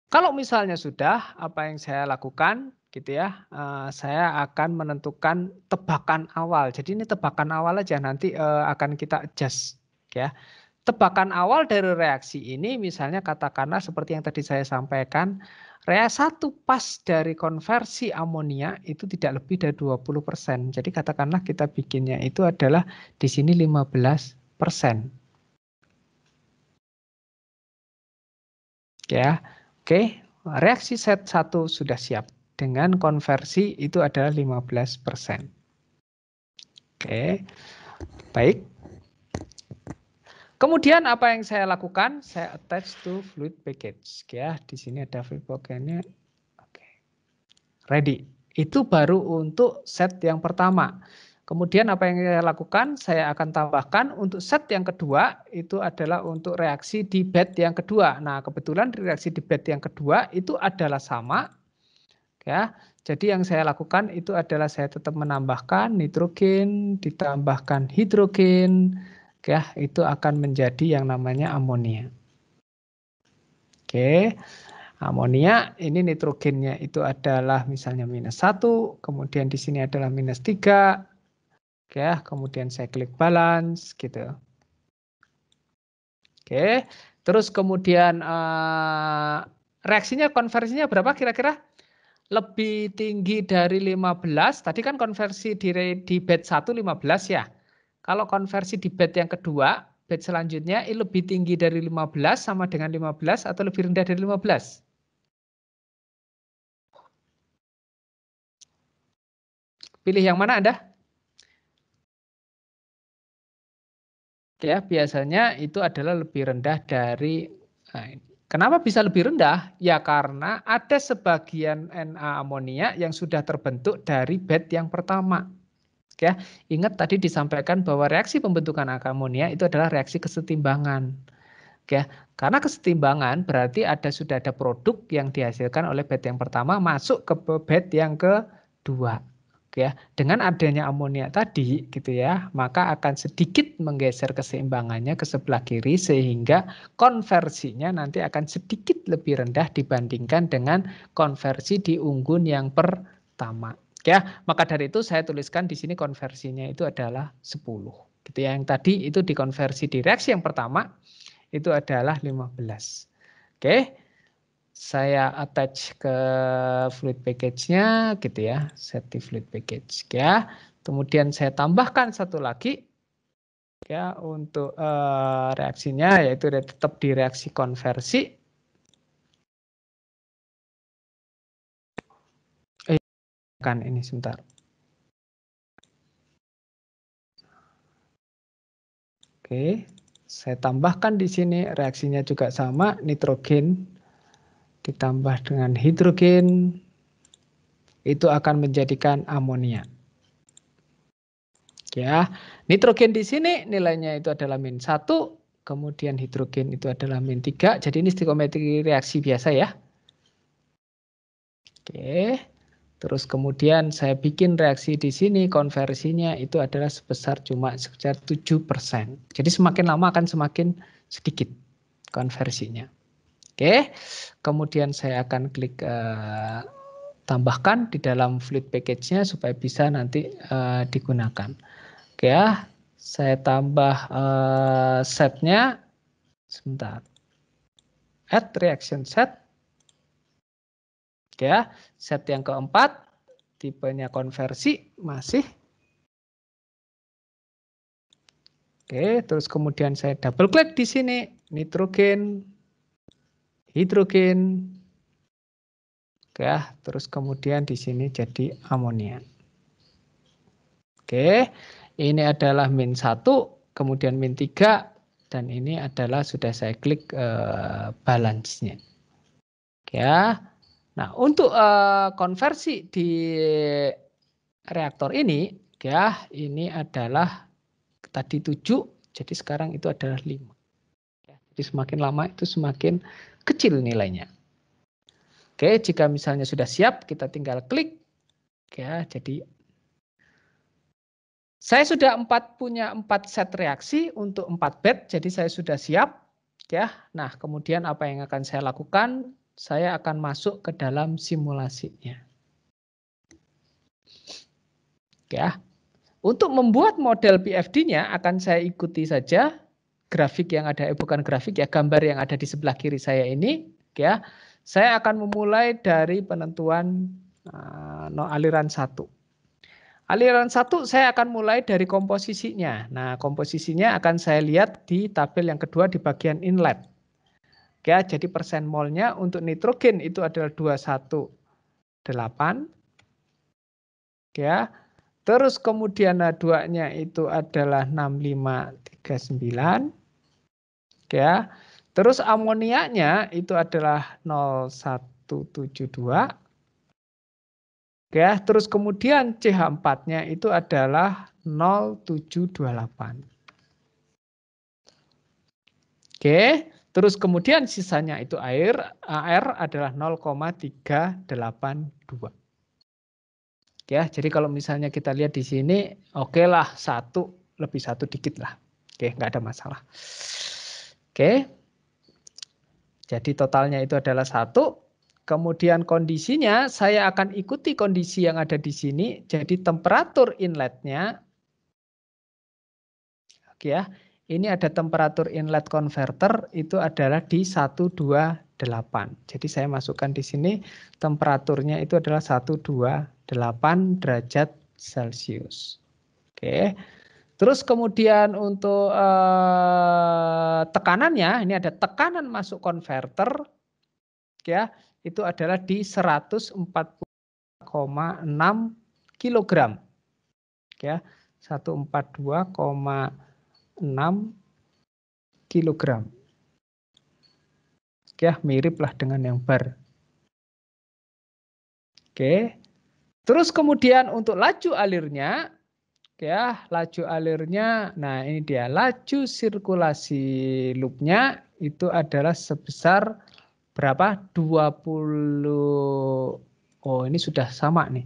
Kalau misalnya sudah, apa yang saya lakukan gitu ya, saya akan menentukan tebakan awal. Jadi ini tebakan awal aja, nanti akan kita adjust ya. Tebakan awal dari reaksi ini misalnya katakanlah seperti yang tadi saya sampaikan, reaksi 1 pas dari konversi amonia itu tidak lebih dari 20%. Jadi katakanlah kita bikinnya itu adalah di sini 15%. Ya. Oke, reaksi set 1 sudah siap. Dengan konversi itu adalah 15%. Oke, baik. Kemudian apa yang saya lakukan? Saya attach to fluid package. Ya, di sini ada fluid package-nya. Oke. Ready. Itu baru untuk set yang pertama. Kemudian apa yang saya lakukan? Saya akan tambahkan untuk set yang kedua itu adalah untuk reaksi di bed yang kedua. Nah, kebetulan reaksi di bed yang kedua itu adalah sama. Ya. Jadi yang saya lakukan itu adalah saya tetap menambahkan nitrogen, ditambahkan hidrogen, ya, itu akan menjadi yang namanya amonia. Oke, amonia ini nitrogennya itu adalah misalnya -1, kemudian di sini adalah -3, ya, kemudian saya klik balance gitu. Oke, terus kemudian reaksinya konversinya berapa kira-kira? Lebih tinggi dari 15, tadi kan konversi di bed 1 15 ya. Kalau konversi di bed yang kedua, bed selanjutnya lebih tinggi dari 15 sama dengan 15 atau lebih rendah dari 15? Pilih yang mana Anda? Ya, biasanya itu adalah lebih rendah dari kenapa bisa lebih rendah? Ya karena ada sebagian Na amonia yang sudah terbentuk dari bed yang pertama. Ya, ingat tadi disampaikan bahwa reaksi pembentukan amonia itu adalah reaksi kesetimbangan. Ya, karena kesetimbangan berarti sudah ada produk yang dihasilkan oleh bed yang pertama masuk ke bed yang kedua. Ya, dengan adanya amonia tadi gitu ya, maka akan sedikit menggeser keseimbangannya ke sebelah kiri sehingga konversinya nanti akan sedikit lebih rendah dibandingkan dengan konversi di unggun yang pertama. Ya, maka dari itu saya tuliskan di sini konversinya itu adalah 10. Gitu ya. Yang tadi itu dikonversi di reaksi yang pertama itu adalah 15. Oke. Saya attach ke fluid package-nya gitu ya, set di fluid package ya. Kemudian saya tambahkan satu lagi ya untuk reaksinya yaitu tetap di reaksi konversi. Kan ini sebentar. Oke, saya tambahkan di sini reaksinya juga sama, nitrogen ditambah dengan hidrogen itu akan menjadikan amonia. Ya, nitrogen di sini nilainya itu adalah -1, kemudian hidrogen itu adalah -3. Jadi ini stoichiometri reaksi biasa ya. Oke. Terus kemudian saya bikin reaksi di sini konversinya itu adalah sebesar 7%. Jadi semakin lama akan semakin sedikit konversinya. Oke. Kemudian saya akan klik tambahkan di dalam fluid package-nya supaya bisa nanti digunakan. Oke ya, saya tambah setnya sebentar. Add reaction set. Oke ya, set yang keempat, tipenya konversi masih. Oke, terus kemudian saya double klik di sini, nitrogen, hidrogen. Oke ya, terus kemudian di sini jadi amonia. Oke, ini adalah -1, kemudian -3, dan ini adalah sudah saya klik balance-nya. Ya, nah untuk konversi di reaktor ini, ya ini adalah tadi 7, jadi sekarang itu adalah 5. Ya, jadi semakin lama itu semakin kecil nilainya. Oke, jika misalnya sudah siap, kita tinggal klik. Ya, jadi saya sudah punya 4 set reaksi untuk 4 bed, jadi saya sudah siap. Ya, nah kemudian apa yang akan saya lakukan? Saya akan masuk ke dalam simulasinya. Ya, untuk membuat model PFD-nya akan saya ikuti saja grafik yang ada, bukan grafik ya, gambar yang ada di sebelah kiri saya ini. Ya, saya akan memulai dari penentuan aliran 1. Aliran 1 saya akan mulai dari komposisinya. Nah, komposisinya akan saya lihat di tabel yang kedua di bagian inlet. Ya, jadi persen molnya untuk nitrogen itu adalah 218. Ya. Terus kemudian H2-nya itu adalah 6539. Ya. Terus amoniaknya itu adalah 0172. Ya, terus kemudian CH4-nya itu adalah 0728. Oke, terus kemudian sisanya itu air, AR adalah 0,382. Ya, jadi kalau misalnya kita lihat di sini, oke lah lebih satu dikit lah. Oke, nggak ada masalah. Oke, jadi totalnya itu adalah 1. Kemudian kondisinya saya akan ikuti kondisi yang ada di sini. Jadi temperatur inletnya, oke ya, ini ada temperatur inlet converter itu adalah di 128. Jadi saya masukkan di sini temperaturnya itu adalah 128 derajat Celcius. Oke. Terus kemudian untuk tekanannya, ini ada tekanan masuk konverter, ya, itu adalah di 140,6 kilogram, ya, 142,6 kilogram. Ya, miriplah dengan yang bar. Oke. Terus kemudian untuk laju alirnya, ya, laju alirnya, nah ini dia, laju sirkulasi loopnya itu adalah sebesar berapa? 20, oh ini sudah sama nih,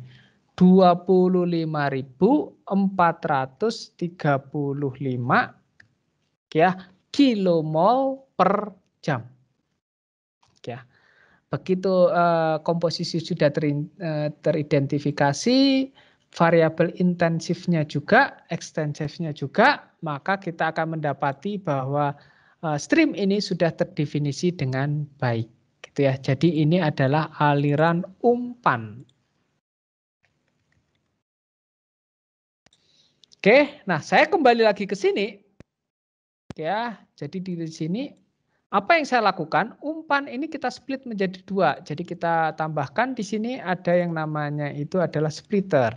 25.435 ya kilomol per jam. Ya. Begitu komposisi sudah teridentifikasi, variabel intensifnya juga, ekstensifnya juga, maka kita akan mendapati bahwa stream ini sudah terdefinisi dengan baik, gitu ya. Jadi ini adalah aliran umpan. Oke, nah saya kembali lagi ke sini, ya. Jadi di sini apa yang saya lakukan? Umpan ini kita split menjadi 2. Jadi kita tambahkan di sini ada yang namanya itu adalah splitter.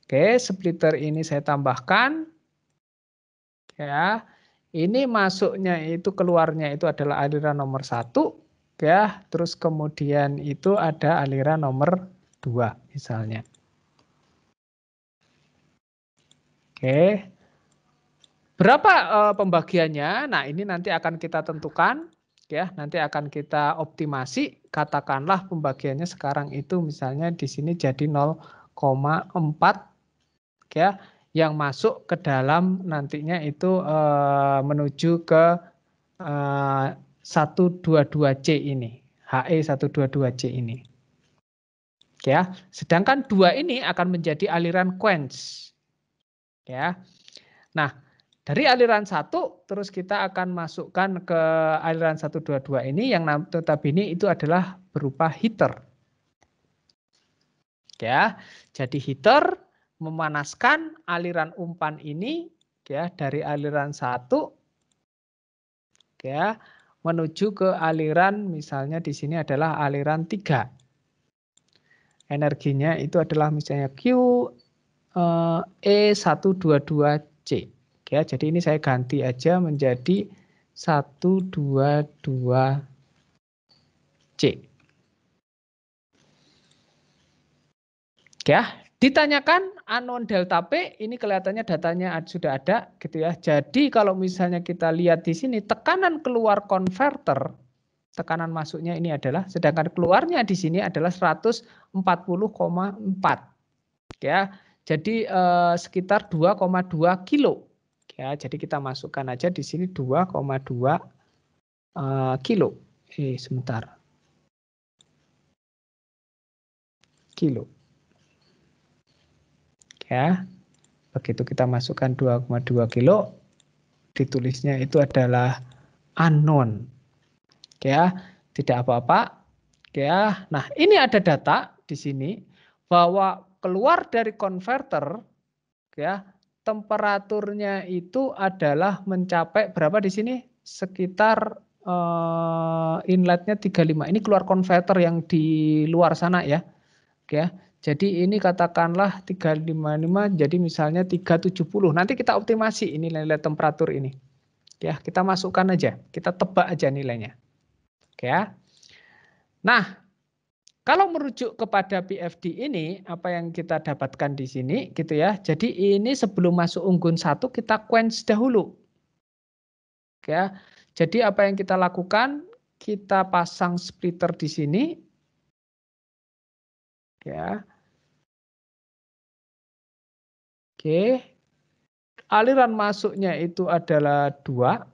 Oke, splitter ini saya tambahkan. Ya, ini masuknya itu keluarnya itu adalah aliran nomor 1. Ya, terus kemudian itu ada aliran nomor 2 misalnya. Oke. Berapa pembagiannya? Nah, ini nanti akan kita tentukan, ya. Nanti akan kita optimasi. Katakanlah pembagiannya sekarang itu misalnya di sini jadi 0,4, ya, yang masuk ke dalam nantinya itu menuju ke 122C ini, HE122C ini. Ya, sedangkan 2 ini akan menjadi aliran quench. Ya. Nah, dari aliran 1 terus kita akan masukkan ke aliran 122 ini yang notabene itu adalah berupa heater. Ya, jadi heater memanaskan aliran umpan ini, ya, dari aliran 1, ya, menuju ke aliran misalnya di sini adalah aliran 3. Energinya itu adalah misalnya E122C. Ya, jadi ini saya ganti aja menjadi 122C. Ya, ditanyakan anon delta P, ini kelihatannya datanya sudah ada gitu ya. Jadi kalau misalnya kita lihat di sini tekanan keluar konverter, tekanan masuknya ini adalah, sedangkan keluarnya di sini adalah 140,4. Ya, jadi sekitar 2,2 kilo. Ya, jadi kita masukkan aja di sini 2,2 kilo. Sebentar. Kilo. Ya, begitu kita masukkan 2,2 kilo, ditulisnya itu adalah anon. Ya, tidak apa-apa. Ya, nah ini ada data di sini bahwa keluar dari konverter, ya, temperaturnya itu adalah mencapai berapa di sini? Sekitar inletnya 35. Ini keluar konverter yang di luar sana ya. Ya. Jadi ini katakanlah 355 jadi misalnya 370. Nanti kita optimasi ini nilai temperatur ini. Ya, kita masukkan aja, kita tebak aja nilainya. Oke ya. Nah, kalau merujuk kepada PFD ini, apa yang kita dapatkan di sini gitu ya. Jadi ini sebelum masuk unggun 1 kita quench dahulu. Oke ya. Jadi apa yang kita lakukan? Kita pasang splitter di sini. Ya. Oke, aliran masuknya itu adalah 2.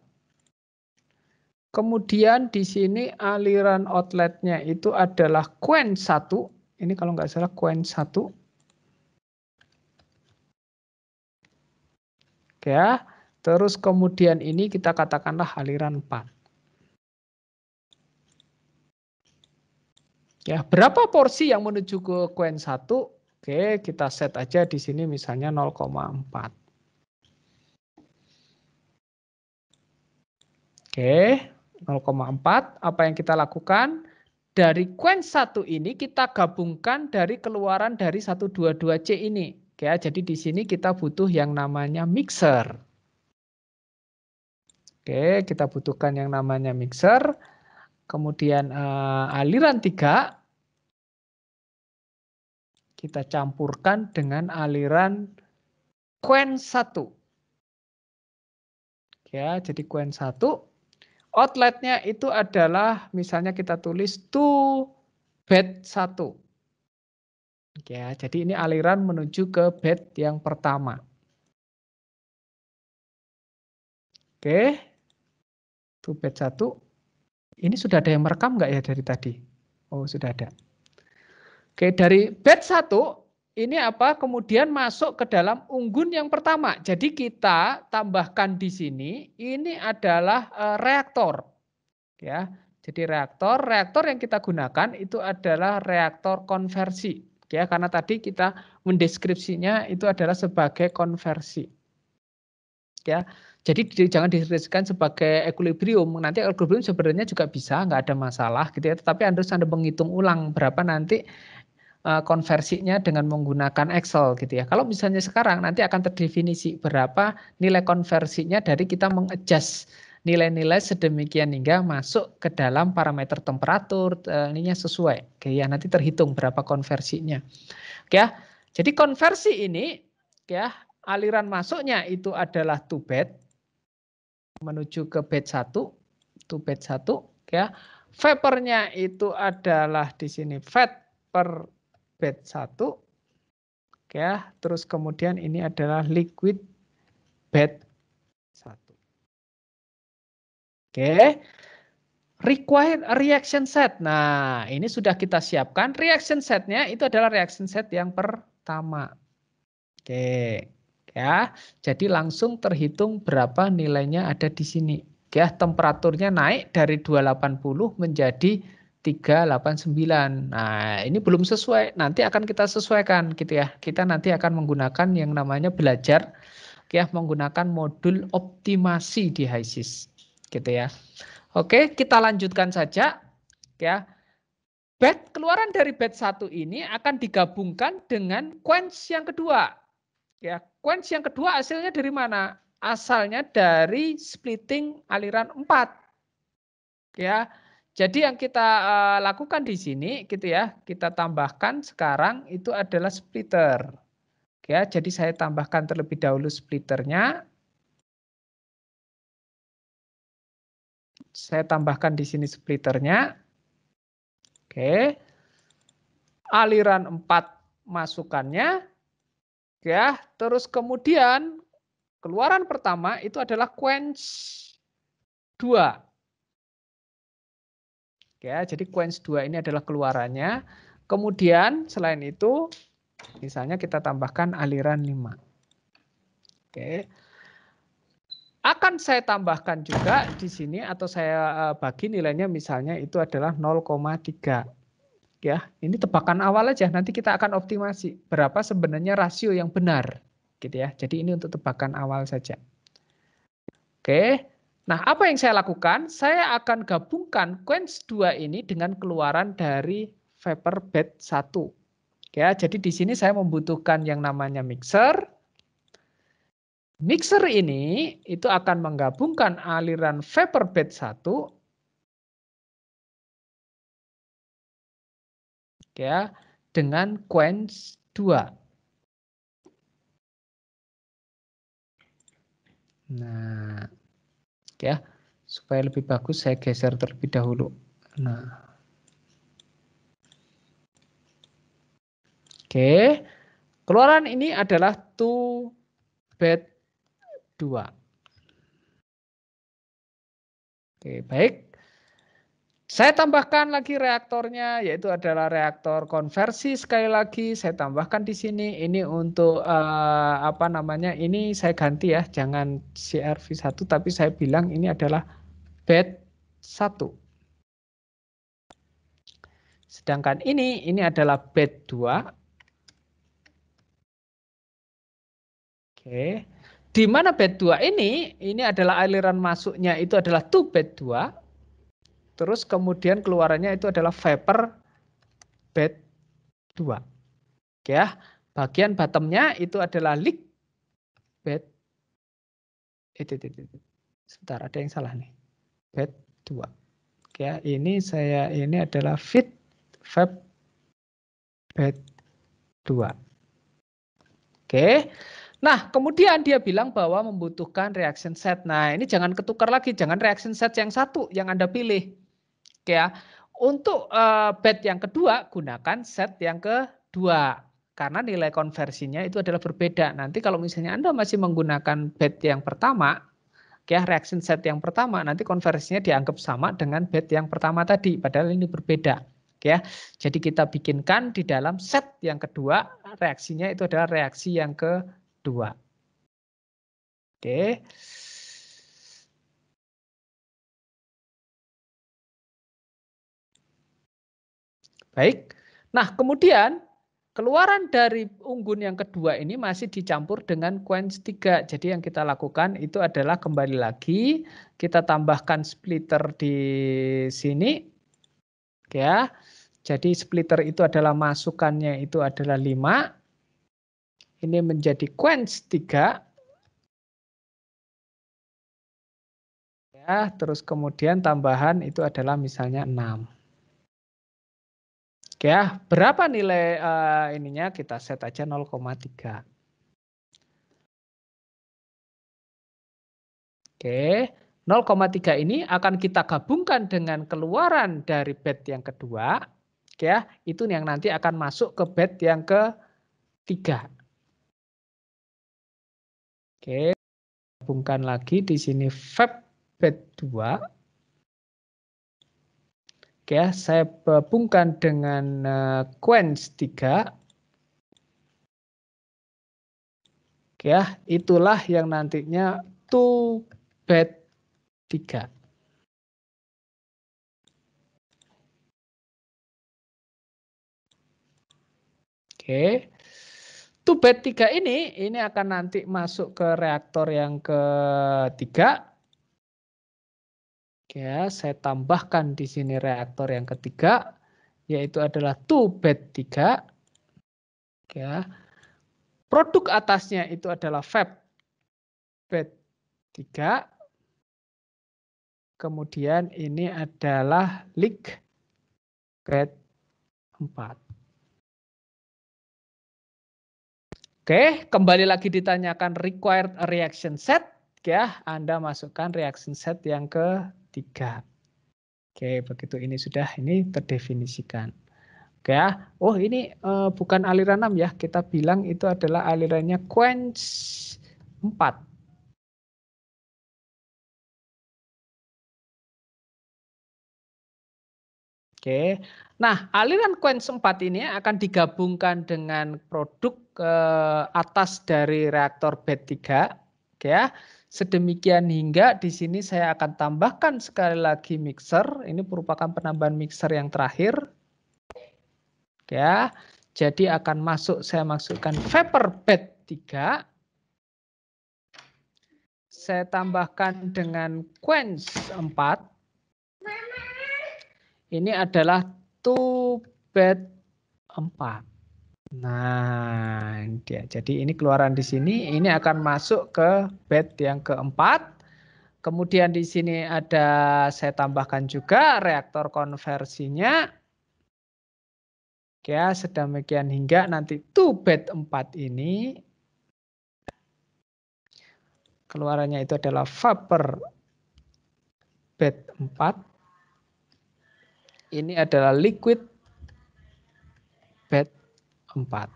Kemudian di sini aliran outletnya itu adalah quench 1. Ini kalau nggak salah quench 1. Oke ya. Terus kemudian ini kita katakanlah aliran 4. Ya, berapa porsi yang menuju ke quench 1? Oke, kita set aja di sini misalnya 0,4. Oke, 0,4. Apa yang kita lakukan? Dari quench 1 ini kita gabungkan dari keluaran dari 122C ini. Oke, jadi di sini kita butuh yang namanya mixer. Oke, kita butuhkan yang namanya mixer. Kemudian aliran 3 kita campurkan dengan aliran quench 1. Ya, jadi quench 1. Outletnya itu adalah misalnya kita tulis to bed 1. Ya, jadi ini aliran menuju ke bed yang pertama. Oke. To bed 1. Ini sudah ada yang merekam nggak ya dari tadi? Oh, sudah ada. Oke, dari bed 1 ini apa? Kemudian masuk ke dalam unggun yang pertama. Jadi kita tambahkan di sini ini adalah reaktor. Ya, jadi reaktor yang kita gunakan itu adalah reaktor konversi. Ya, karena tadi kita mendeskripsinya itu adalah sebagai konversi. Ya, jadi jangan dideskripsikan sebagai equilibrium. Nanti equilibrium sebenarnya juga bisa, nggak ada masalah gitu ya. Tetapi Anda menghitung ulang berapa nanti konversinya dengan menggunakan Excel gitu ya. Kalau misalnya sekarang nanti akan terdefinisi berapa nilai konversinya dari kita mengadjust nilai-nilai sedemikian hingga masuk ke dalam parameter temperatur, ininya sesuai. Oke ya, nanti terhitung berapa konversinya. Oke ya. Jadi konversi ini ya, aliran masuknya itu adalah to bed menuju ke bed 1, to bed 1 ya. Vapornya itu adalah di sini vapor bed 1. Ya, terus kemudian ini adalah liquid bed 1. Oke, required reaction set. Nah, ini sudah kita siapkan. Reaction setnya itu adalah reaction set yang pertama. Oke, ya. Jadi langsung terhitung berapa nilainya ada di sini. Ya, temperaturnya naik dari 280 menjadi 389. Nah, ini belum sesuai. Nanti akan kita sesuaikan gitu ya. Kita nanti akan menggunakan yang namanya belajar ya, menggunakan modul optimasi di HYSYS. Gitu ya. Oke, kita lanjutkan saja ya. Bed keluaran dari bed 1 ini akan digabungkan dengan quench yang kedua. Ya, quench yang kedua hasilnya dari mana? Asalnya dari splitting aliran 4. Ya. Jadi yang kita lakukan di sini gitu ya, kita tambahkan sekarang itu adalah splitter. Ya, jadi saya tambahkan terlebih dahulu splitternya. Saya tambahkan di sini splitternya. Oke. Aliran 4 masukannya. Ya, terus kemudian keluaran pertama itu adalah quench 2. Ya, jadi quench 2 ini adalah keluarannya. Kemudian selain itu misalnya kita tambahkan aliran 5. Oke. Akan saya tambahkan juga di sini atau saya bagi nilainya misalnya itu adalah 0,3. Ya, ini tebakan awal aja, nanti kita akan optimasi berapa sebenarnya rasio yang benar gitu ya. Jadi ini untuk tebakan awal saja. Oke. Nah, apa yang saya lakukan? Saya akan gabungkan quench 2 ini dengan keluaran dari vapor bed 1. Ya, jadi di sini saya membutuhkan yang namanya mixer. Mixer ini itu akan menggabungkan aliran vapor bed 1 ya dengan quench 2. Nah, ya, supaya lebih bagus saya geser terlebih dahulu. Nah. Oke. Keluaran ini adalah 2 bed 2. Oke, baik. Saya tambahkan lagi reaktornya, yaitu adalah reaktor konversi. Sekali lagi saya tambahkan di sini. Ini untuk apa namanya? Ini saya ganti ya, jangan CRV1, tapi saya bilang ini adalah bed 1. Sedangkan ini adalah bed 2. Oke. Di mana bed 2 ini adalah aliran masuknya itu adalah 2 bed 2. Terus kemudian keluarannya itu adalah vapor bed 2. Oke ya. Bagian bottomnya itu adalah leak bed. Sebentar, ada yang salah nih. Bed 2. Oke ya, ini adalah feed vap bed 2. Oke. Nah, kemudian dia bilang bahwa membutuhkan reaction set. Nah, ini jangan ketukar lagi, jangan reaction set yang satu yang Anda pilih. Oke ya. Untuk bed yang kedua, gunakan set yang kedua. Karena nilai konversinya itu adalah berbeda. Nanti kalau misalnya Anda masih menggunakan bed yang pertama, ya reaction set yang pertama, nanti konversinya dianggap sama dengan bed yang pertama tadi. Padahal ini berbeda. Ya, jadi kita bikinkan di dalam set yang kedua, reaksinya itu adalah reaksi yang kedua. Oke. Baik. Nah, kemudian keluaran dari unggun yang kedua ini masih dicampur dengan quench 3. Jadi yang kita lakukan itu adalah kembali lagi kita tambahkan splitter di sini. Ya. Jadi splitter itu adalah masukannya itu adalah 5. Ini menjadi quench 3. Ya, terus kemudian tambahan itu adalah misalnya 6. Oke ya, berapa nilai ininya kita set aja 0,3. Oke, 0,3 ini akan kita gabungkan dengan keluaran dari bed yang kedua. Oke ya, itu yang nanti akan masuk ke bed yang ketiga. Oke, gabungkan lagi di sini vap bed 2. Oke ya, saya gabungkan dengan quench 3. Oke ya, itulah yang nantinya 2 bed 3. Oke. 2 bed 3 ini akan nanti masuk ke reaktor yang ketiga. Oke, saya tambahkan di sini reaktor yang ketiga, yaitu adalah 2 bed 3. Oke. Produk atasnya itu adalah vap bed 3. Kemudian ini adalah leak bed 4. Oke, kembali lagi ditanyakan required reaction set. Ya, Anda masukkan reaction set yang ketiga. Oke, begitu ini sudah terdefinisikan. Oke ya. Oh, ini bukan aliran 6 ya. Kita bilang itu adalah alirannya quench 4. Oke. Nah, aliran quench 4 ini akan digabungkan dengan produk atas dari reaktor bed 3. Oke ya. Sedemikian hingga di sini saya akan tambahkan sekali lagi mixer. Ini merupakan penambahan mixer yang terakhir. Oke ya. Jadi akan masuk, saya masukkan vapor bed 3. Saya tambahkan dengan quench 4. Ini adalah 2 bed 4. Nah, dia. Jadi ini keluaran di sini, ini akan masuk ke bed yang keempat. Kemudian di sini ada, saya tambahkan juga reaktor konversinya. Ya, sedemikian hingga nanti to bed 4 ini keluarannya itu adalah vapor bed 4. Ini adalah liquid bed 4.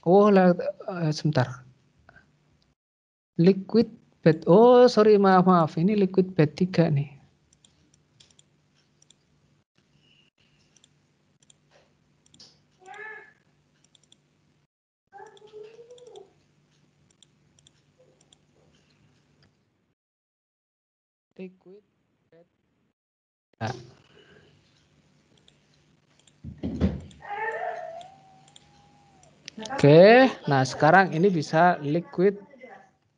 Oh, sebentar. Liquid bed. Oh, sorry, maaf. Ini liquid bed 3 nih. Liquid bed. Nah. Oke, nah sekarang ini bisa liquid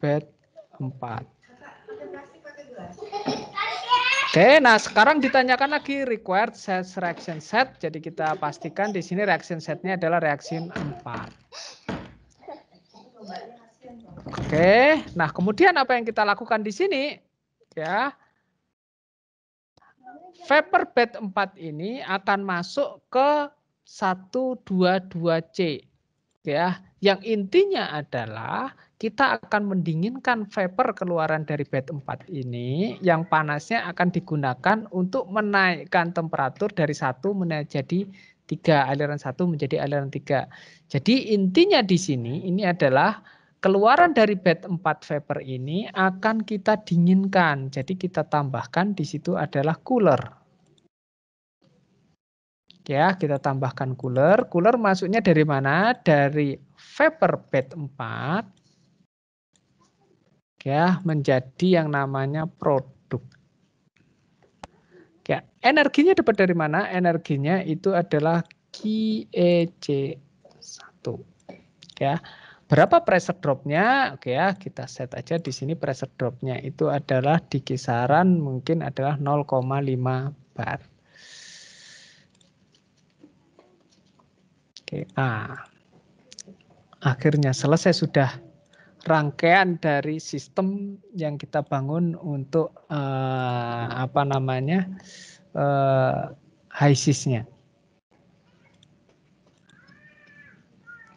bed 4. Oke, nah sekarang ditanyakan lagi required reaction set. Jadi kita pastikan di sini reaction setnya adalah reaction 4. Oke, nah kemudian apa yang kita lakukan di sini? Ya, vapor bed 4 ini akan masuk ke 122C. Ya, yang intinya adalah kita akan mendinginkan vapor keluaran dari bed 4 ini yang panasnya akan digunakan untuk menaikkan temperatur dari 1 menjadi 3, aliran 1 menjadi aliran 3. Jadi intinya di sini ini adalah keluaran dari bed 4 vapor ini akan kita dinginkan. Jadi kita tambahkan di situ adalah cooler. Ya, kita tambahkan cooler. Cooler masuknya dari mana? Dari vapor bed 4. Ya, menjadi yang namanya produk. Ya, energinya dapat dari mana? Energinya itu adalah QEC1. Ya. Berapa pressure drop-nya? Oke ya, kita set aja di sini pressure drop-nya itu adalah di kisaran mungkin adalah 0,5 bar. Oke, akhirnya selesai sudah rangkaian dari sistem yang kita bangun untuk HISIS-nya.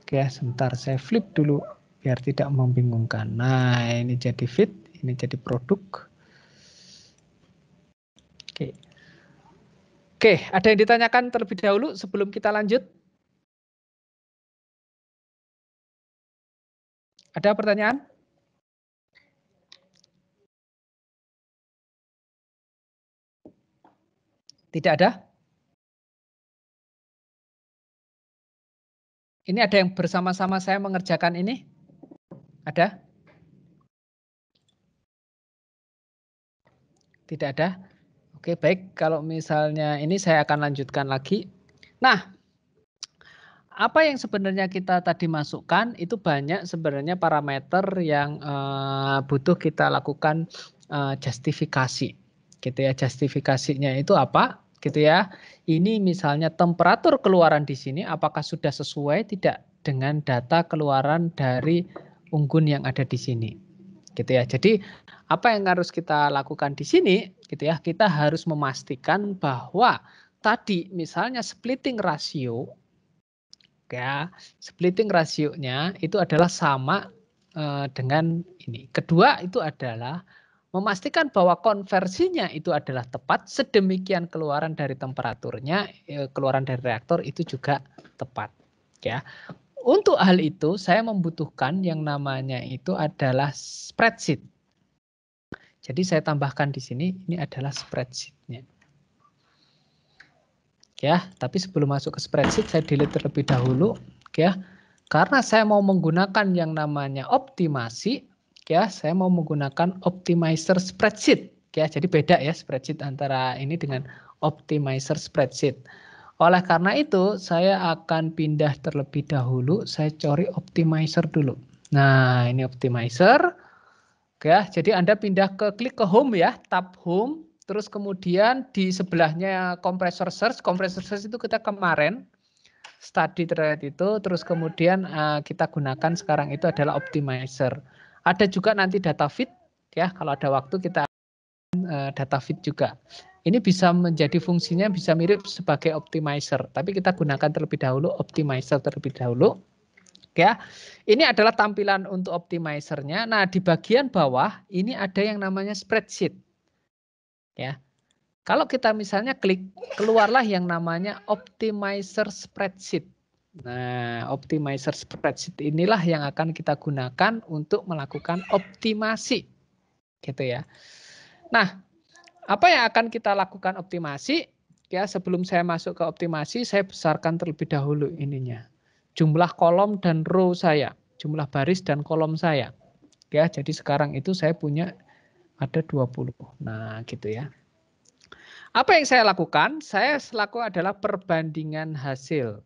Oke, sebentar saya flip dulu biar tidak membingungkan. Nah, ini jadi fit, ini jadi produk. Oke. Oke, ada yang ditanyakan terlebih dahulu sebelum kita lanjut? Ada pertanyaan? Tidak ada? Ini ada yang bersama-sama saya mengerjakan ini? Ada? Tidak ada? Oke, baik. Kalau misalnya ini saya akan lanjutkan lagi. Nah, apa yang sebenarnya kita tadi masukkan itu banyak sebenarnya parameter yang butuh kita lakukan justifikasi. Gitu ya, justifikasinya itu apa? Gitu ya. Ini misalnya temperatur keluaran di sini apakah sudah sesuai tidak dengan data keluaran dari unggun yang ada di sini. Gitu ya. Jadi apa yang harus kita lakukan di sini gitu ya, kita harus memastikan bahwa tadi misalnya splitting ratio ya, splitting rasionya itu adalah sama dengan ini. Kedua itu adalah memastikan bahwa konversinya itu adalah tepat, sedemikian keluaran dari temperaturnya, keluaran dari reaktor itu juga tepat. Ya, untuk hal itu saya membutuhkan yang namanya itu adalah spreadsheet. Jadi saya tambahkan di sini ini adalah spreadsheet-nya. Ya, tapi sebelum masuk ke spreadsheet saya delete terlebih dahulu, ya. Karena saya mau menggunakan yang namanya optimasi, ya, saya mau menggunakan optimizer spreadsheet, ya. Jadi beda ya spreadsheet antara ini dengan optimizer spreadsheet. Oleh karena itu, saya akan pindah terlebih dahulu, saya cari optimizer dulu. Nah, ini optimizer. Ya, jadi Anda pindah klik ke home ya, tab home. terus kemudian di sebelahnya compressor search itu kita kemarin study thread itu, terus kemudian kita gunakan sekarang itu adalah optimizer. Ada juga nanti data feed ya, kalau ada waktu kita data feed juga. Ini bisa menjadi fungsinya bisa mirip sebagai optimizer, tapi kita gunakan terlebih dahulu optimizer terlebih dahulu. Ya, ini adalah tampilan untuk optimizernya. Nah, di bagian bawah ini ada yang namanya spreadsheet. Ya, kalau kita misalnya klik, keluarlah yang namanya optimizer spreadsheet. Nah, optimizer spreadsheet inilah yang akan kita gunakan untuk melakukan optimasi, gitu ya. Nah, apa yang akan kita lakukan optimasi? Ya, sebelum saya masuk ke optimasi, saya besarkan terlebih dahulu ininya. Jumlah kolom dan row saya, jumlah baris dan kolom saya. Ya, jadi sekarang itu saya punya ada 20. Nah, gitu ya. Apa yang saya lakukan? Saya selaku adalah perbandingan hasil.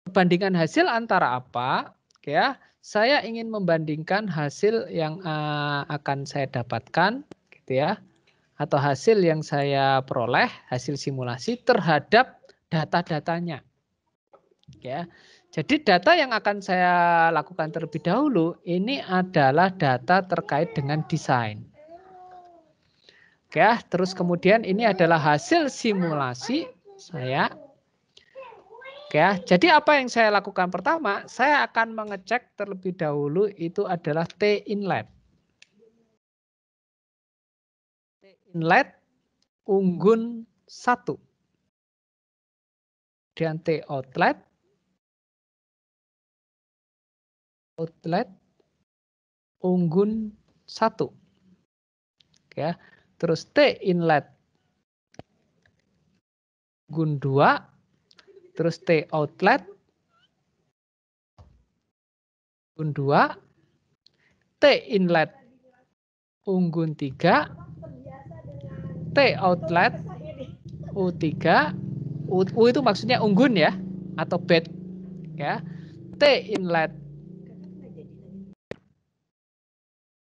Perbandingan hasil antara apa? Ya, saya ingin membandingkan hasil yang akan saya dapatkan, gitu ya, atau hasil yang saya peroleh, hasil simulasi terhadap data-datanya. Ya, jadi data yang akan saya lakukan terlebih dahulu ini adalah data terkait dengan desain. Ya, terus kemudian ini adalah hasil simulasi saya. Ya, jadi apa yang saya lakukan pertama, saya akan mengecek terlebih dahulu itu adalah T inlet. T inlet unggun 1. Kemudian T outlet unggun 1. Ya. Terus T inlet unggun 2, terus T outlet unggun 2, T inlet unggun 3, T outlet U3, U itu maksudnya unggun ya, atau bed ya. T inlet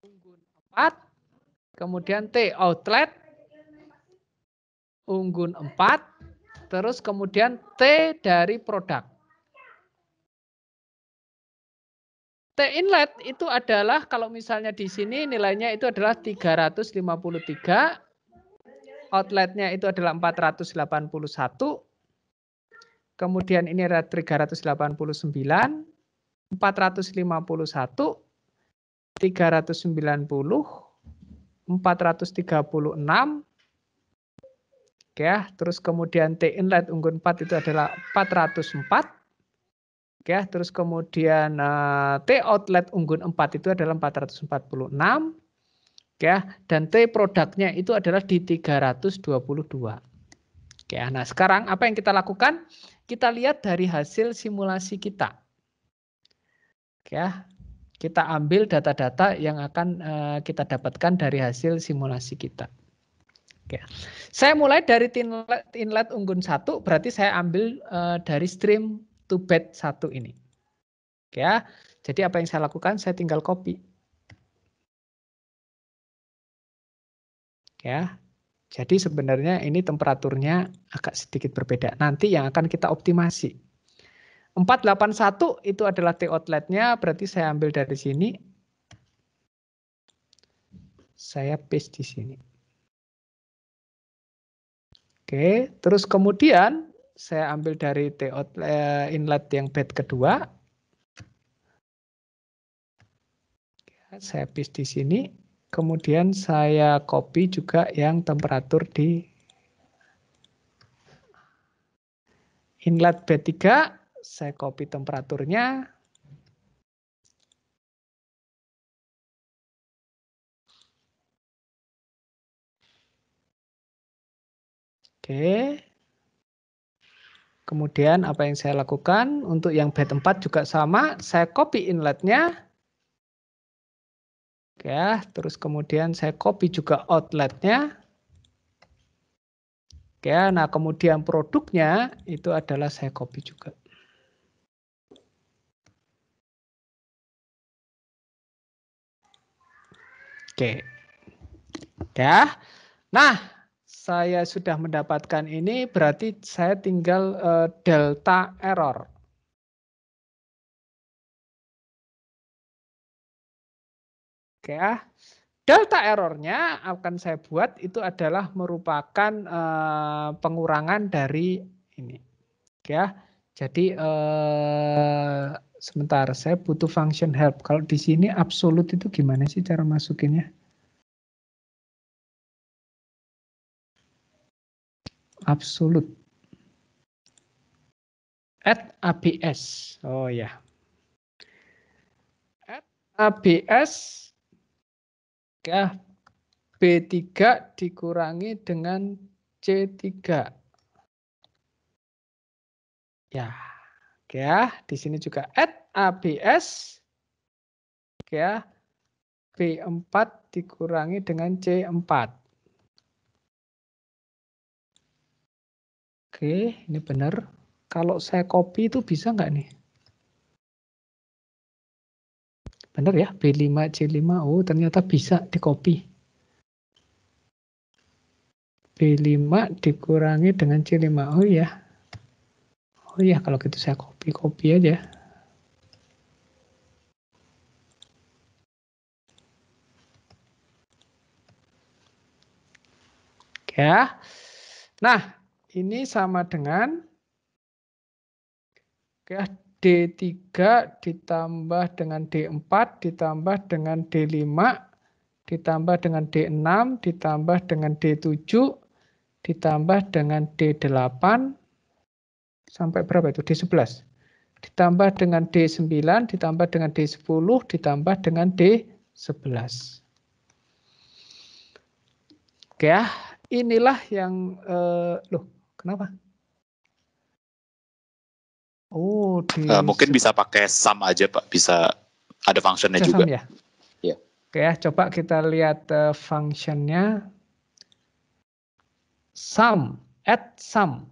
unggun 4, kemudian T outlet unggun 4, terus kemudian T dari produk. T inlet itu adalah kalau misalnya di sini nilainya itu adalah 353, outletnya itu adalah 481, kemudian ini ada 389, 451, 390, -436, ya, terus kemudian T inlet unggun 4 itu adalah 404, ya, terus kemudian T outlet unggun 4 itu adalah 446, ya, dan T produknya itu adalah di 322. Ya, nah sekarang apa yang kita lakukan? Kita lihat dari hasil simulasi kita. Ya, kita ambil data-data yang akan kita dapatkan dari hasil simulasi kita. Ya. Saya mulai dari inlet unggun 1, berarti saya ambil dari stream to bed 1 ini. Ya, jadi apa yang saya lakukan? Saya tinggal copy. Ya, jadi sebenarnya ini temperaturnya agak sedikit berbeda. Nanti yang akan kita optimasi. 481 itu adalah T outletnya, berarti saya ambil dari sini. Saya paste di sini. Oke, terus kemudian saya ambil dari T outlet inlet yang bed kedua. Saya paste di sini. Kemudian saya copy juga yang temperatur di inlet B3. Saya copy temperaturnya. Oke. Kemudian apa yang saya lakukan? Untuk yang bed 4 juga sama. Saya copy inletnya. Ya, terus kemudian saya copy juga outletnya. Ya, nah kemudian produknya itu adalah saya copy juga. Oke. Ya. Nah, saya sudah mendapatkan ini, berarti saya tinggal delta error. Oke ya. Delta errornya akan saya buat itu adalah merupakan pengurangan dari ini. Oke ya. Jadi sebentar, saya butuh function help. Kalau di sini absolute itu gimana sih cara masukinnya? Absolute. Add ABS. Oh ya. Add ABS. Ya, B3 dikurangi dengan C3. Ya, oke ya. Di sini juga add ABS. Oke ya. B4 dikurangi dengan C4. Oke, ini benar. Kalau saya copy itu bisa nggak nih? Benar ya, B5, C5. Oh, ternyata bisa di copy. B5 dikurangi dengan C5. Oh iya. Oh iya, kalau gitu saya copy aja. Oke ya. Nah, ini sama dengan D3 ditambah dengan D4 ditambah dengan D5 ditambah dengan D6 ditambah dengan D7 ditambah dengan D8 sampai berapa itu? D11. Ditambah dengan D9 ditambah dengan D10 ditambah dengan D11. Oke ya, inilah yang loh, kenapa? Oh, mungkin bisa pakai sum aja Pak, bisa ada functionnya juga. Ya? Ya. Oke ya, coba kita lihat functionnya. Sum, add sum.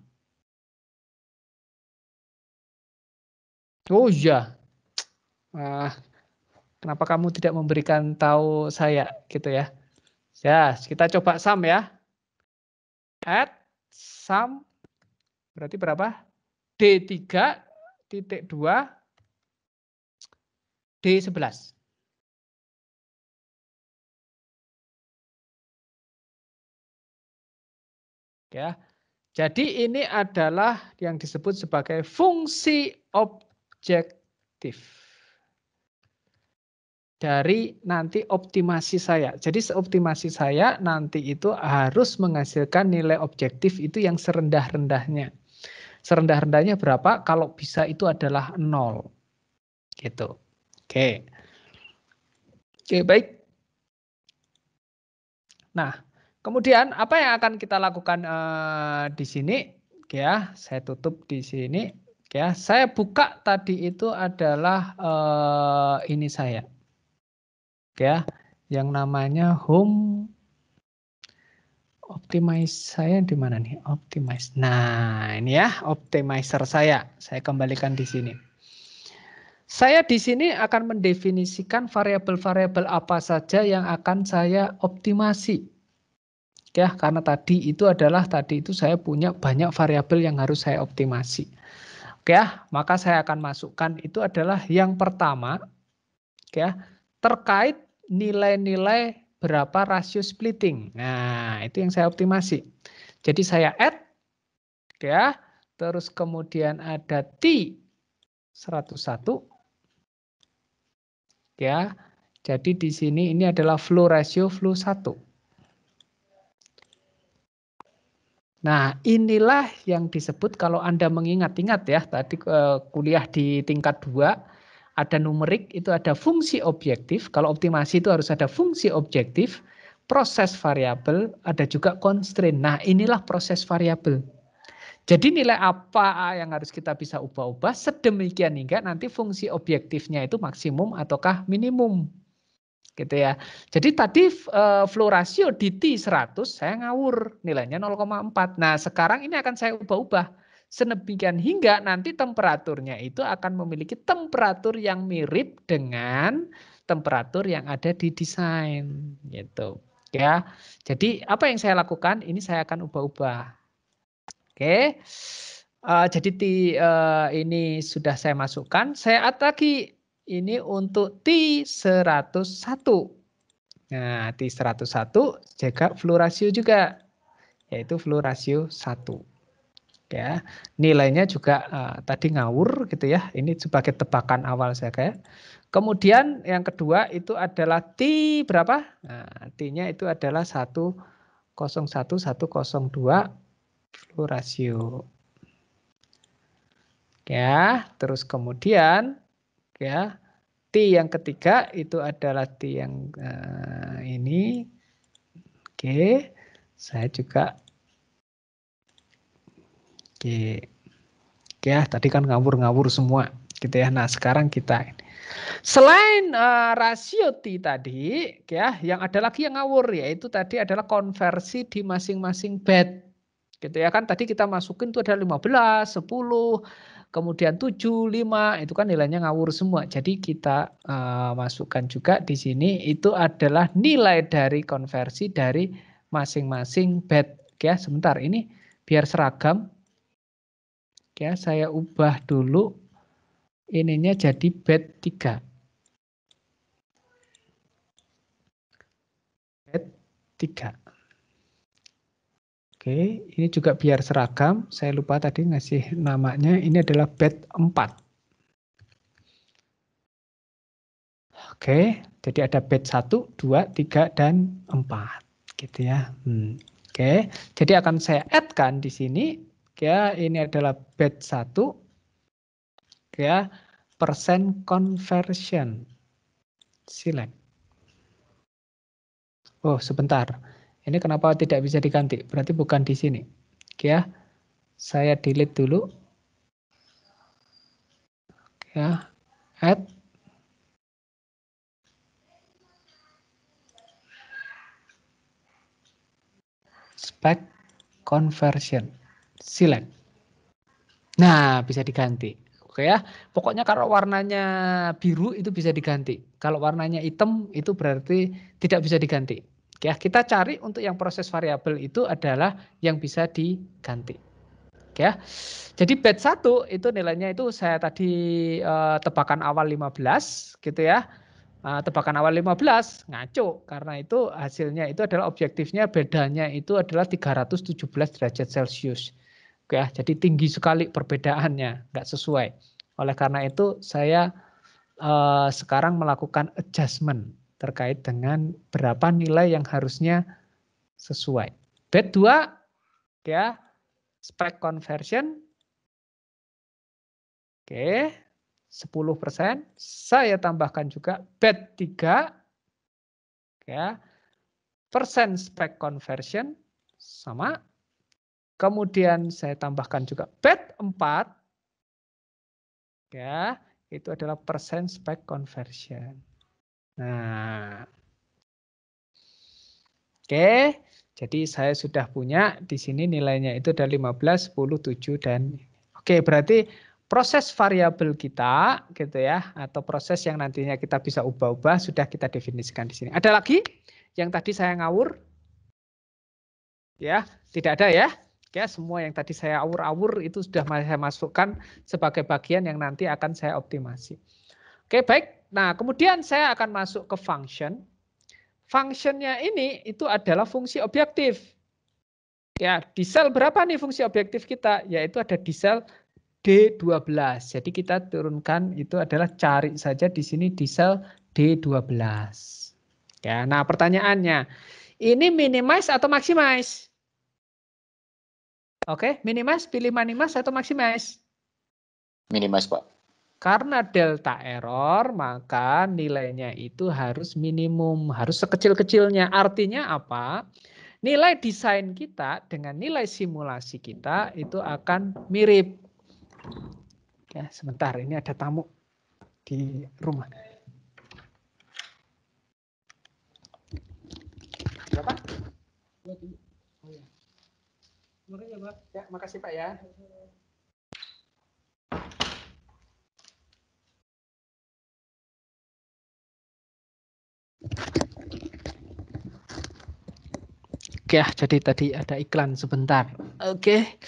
Oh iya. Kenapa kamu tidak memberikan tahu saya gitu ya? Ya, kita coba sum ya. Add sum berarti berapa? D3.2 D11. Ya. Jadi ini adalah yang disebut sebagai fungsi objektif dari nanti optimasi saya. Jadi optimasi saya nanti itu harus menghasilkan nilai objektif itu yang serendah-rendahnya. Serendah-rendahnya berapa? Kalau bisa itu adalah 0. Gitu. Oke. Oke, baik. Nah, kemudian apa yang akan kita lakukan di sini? Ya, saya tutup di sini. Ya, saya buka tadi itu adalah ini saya. Ya, yang namanya home optimize saya di mana nih? Optimize. Nah, ini ya optimizer saya. Saya kembalikan di sini. Saya di sini akan mendefinisikan variabel-variabel apa saja yang akan saya optimasi. Ya, karena tadi itu saya punya banyak variabel yang harus saya optimasi. Oke ya, maka saya akan masukkan itu adalah yang pertama ya, terkait nilai-nilai berapa rasio splitting. Nah, itu yang saya optimasi. Jadi saya add ya, terus kemudian ada T101 ya. Jadi di sini ini adalah flow ratio flow 1. Nah, inilah yang disebut kalau Anda mengingat-ingat ya, tadi kuliah di tingkat 2 ada numerik, itu ada fungsi objektif. Kalau optimasi itu harus ada fungsi objektif, proses variabel, ada juga constraint. Nah, inilah proses variabel. Jadi nilai apa yang harus kita bisa ubah-ubah sedemikian hingga nanti fungsi objektifnya itu maksimum ataukah minimum. Gitu ya. Jadi tadi flow ratio di T100 saya ngawur, nilainya 0,4. Nah, sekarang ini akan saya ubah-ubah sedemikian hingga nanti temperaturnya itu akan memiliki temperatur yang mirip dengan temperatur yang ada di desain gitu. Ya, jadi apa yang saya lakukan? Ini saya akan ubah-ubah. Oke, jadi ini sudah saya masukkan. Saya add lagi ini untuk T101. Nah, T101 jaga flow ratio juga, yaitu flow ratio 1. Ya, nilainya juga tadi ngawur gitu ya. Ini sebagai tebakan awal saya kayak. Kemudian yang kedua itu adalah T berapa? Nah, T-nya itu adalah 101, 102 flow ratio. Ya, terus kemudian ya T yang ketiga itu adalah T yang ini. Oke, saya juga oke. Ya, tadi kan ngawur-ngawur semua gitu ya. Nah, sekarang kita selain rasio T tadi ya, yang ada lagi yang ngawur yaitu tadi adalah konversi di masing-masing bed. Gitu ya kan tadi kita masukin itu ada 15, 10, kemudian 7, 5, itu kan nilainya ngawur semua. Jadi kita masukkan juga di sini itu adalah nilai dari konversi dari masing-masing bed. Ya, sebentar ini biar seragam. Ya, saya ubah dulu ininya jadi bed 3. Bed 3. Oke, ini juga biar seragam. Saya lupa tadi ngasih namanya. Ini adalah bed 4. Oke, jadi ada bed 1, 2, 3, dan 4. Gitu ya. Oke, jadi akan saya add-kan di sini. Ya, ini adalah bed 1. Ya, persen conversion. Select. Oh, sebentar. Ini kenapa tidak bisa diganti? Berarti bukan di sini. Ya, saya delete dulu. Ya, add. Spec conversion. Select. Nah, bisa diganti. Oke ya. Pokoknya kalau warnanya biru itu bisa diganti. Kalau warnanya hitam itu berarti tidak bisa diganti. Ya, kita cari untuk yang proses variabel itu adalah yang bisa diganti. Ya. Jadi bed 1 itu nilainya itu saya tadi tebakan awal 15 gitu ya. Tebakan awal 15 ngaco karena itu hasilnya itu adalah objektifnya bedanya itu adalah 317 derajat Celcius. Ya, jadi tinggi sekali perbedaannya, nggak sesuai. Oleh karena itu saya sekarang melakukan adjustment terkait dengan berapa nilai yang harusnya sesuai. Bed 2 ya, spec conversion. Oke. 10%, saya tambahkan juga bed 3 ya. Persen spec conversion sama. Kemudian saya tambahkan juga bed 4 ya, itu adalah persen spec conversion. Nah. Oke, jadi saya sudah punya di sini nilainya itu ada 15, 10, 7 dan oke, berarti proses variabel kita gitu ya atau proses yang nantinya kita bisa ubah-ubah sudah kita definisikan di sini. Ada lagi yang tadi saya ngawur? Ya, tidak ada ya. Ya, semua yang tadi saya awur-awur itu sudah saya masukkan sebagai bagian yang nanti akan saya optimasi. Oke, baik. Nah, kemudian saya akan masuk ke function. Functionnya ini itu adalah fungsi objektif. Ya, di sel berapa nih fungsi objektif kita? Yaitu ada di sel D12. Jadi kita turunkan itu adalah cari saja di sini di sel D12. Ya, nah pertanyaannya, ini minimize atau maximize? Oke, minimize, pilih minimize atau maximize? Minimize, Pak. Karena delta error, maka nilainya itu harus minimum, harus sekecil-kecilnya. Artinya apa? Nilai desain kita dengan nilai simulasi kita itu akan mirip. Ya, sebentar, ini ada tamu di rumah. Berapa? Oh, ya. Makasih, Pak. Ya, makasih Pak ya. Oke, jadi tadi ada iklan sebentar. Oke.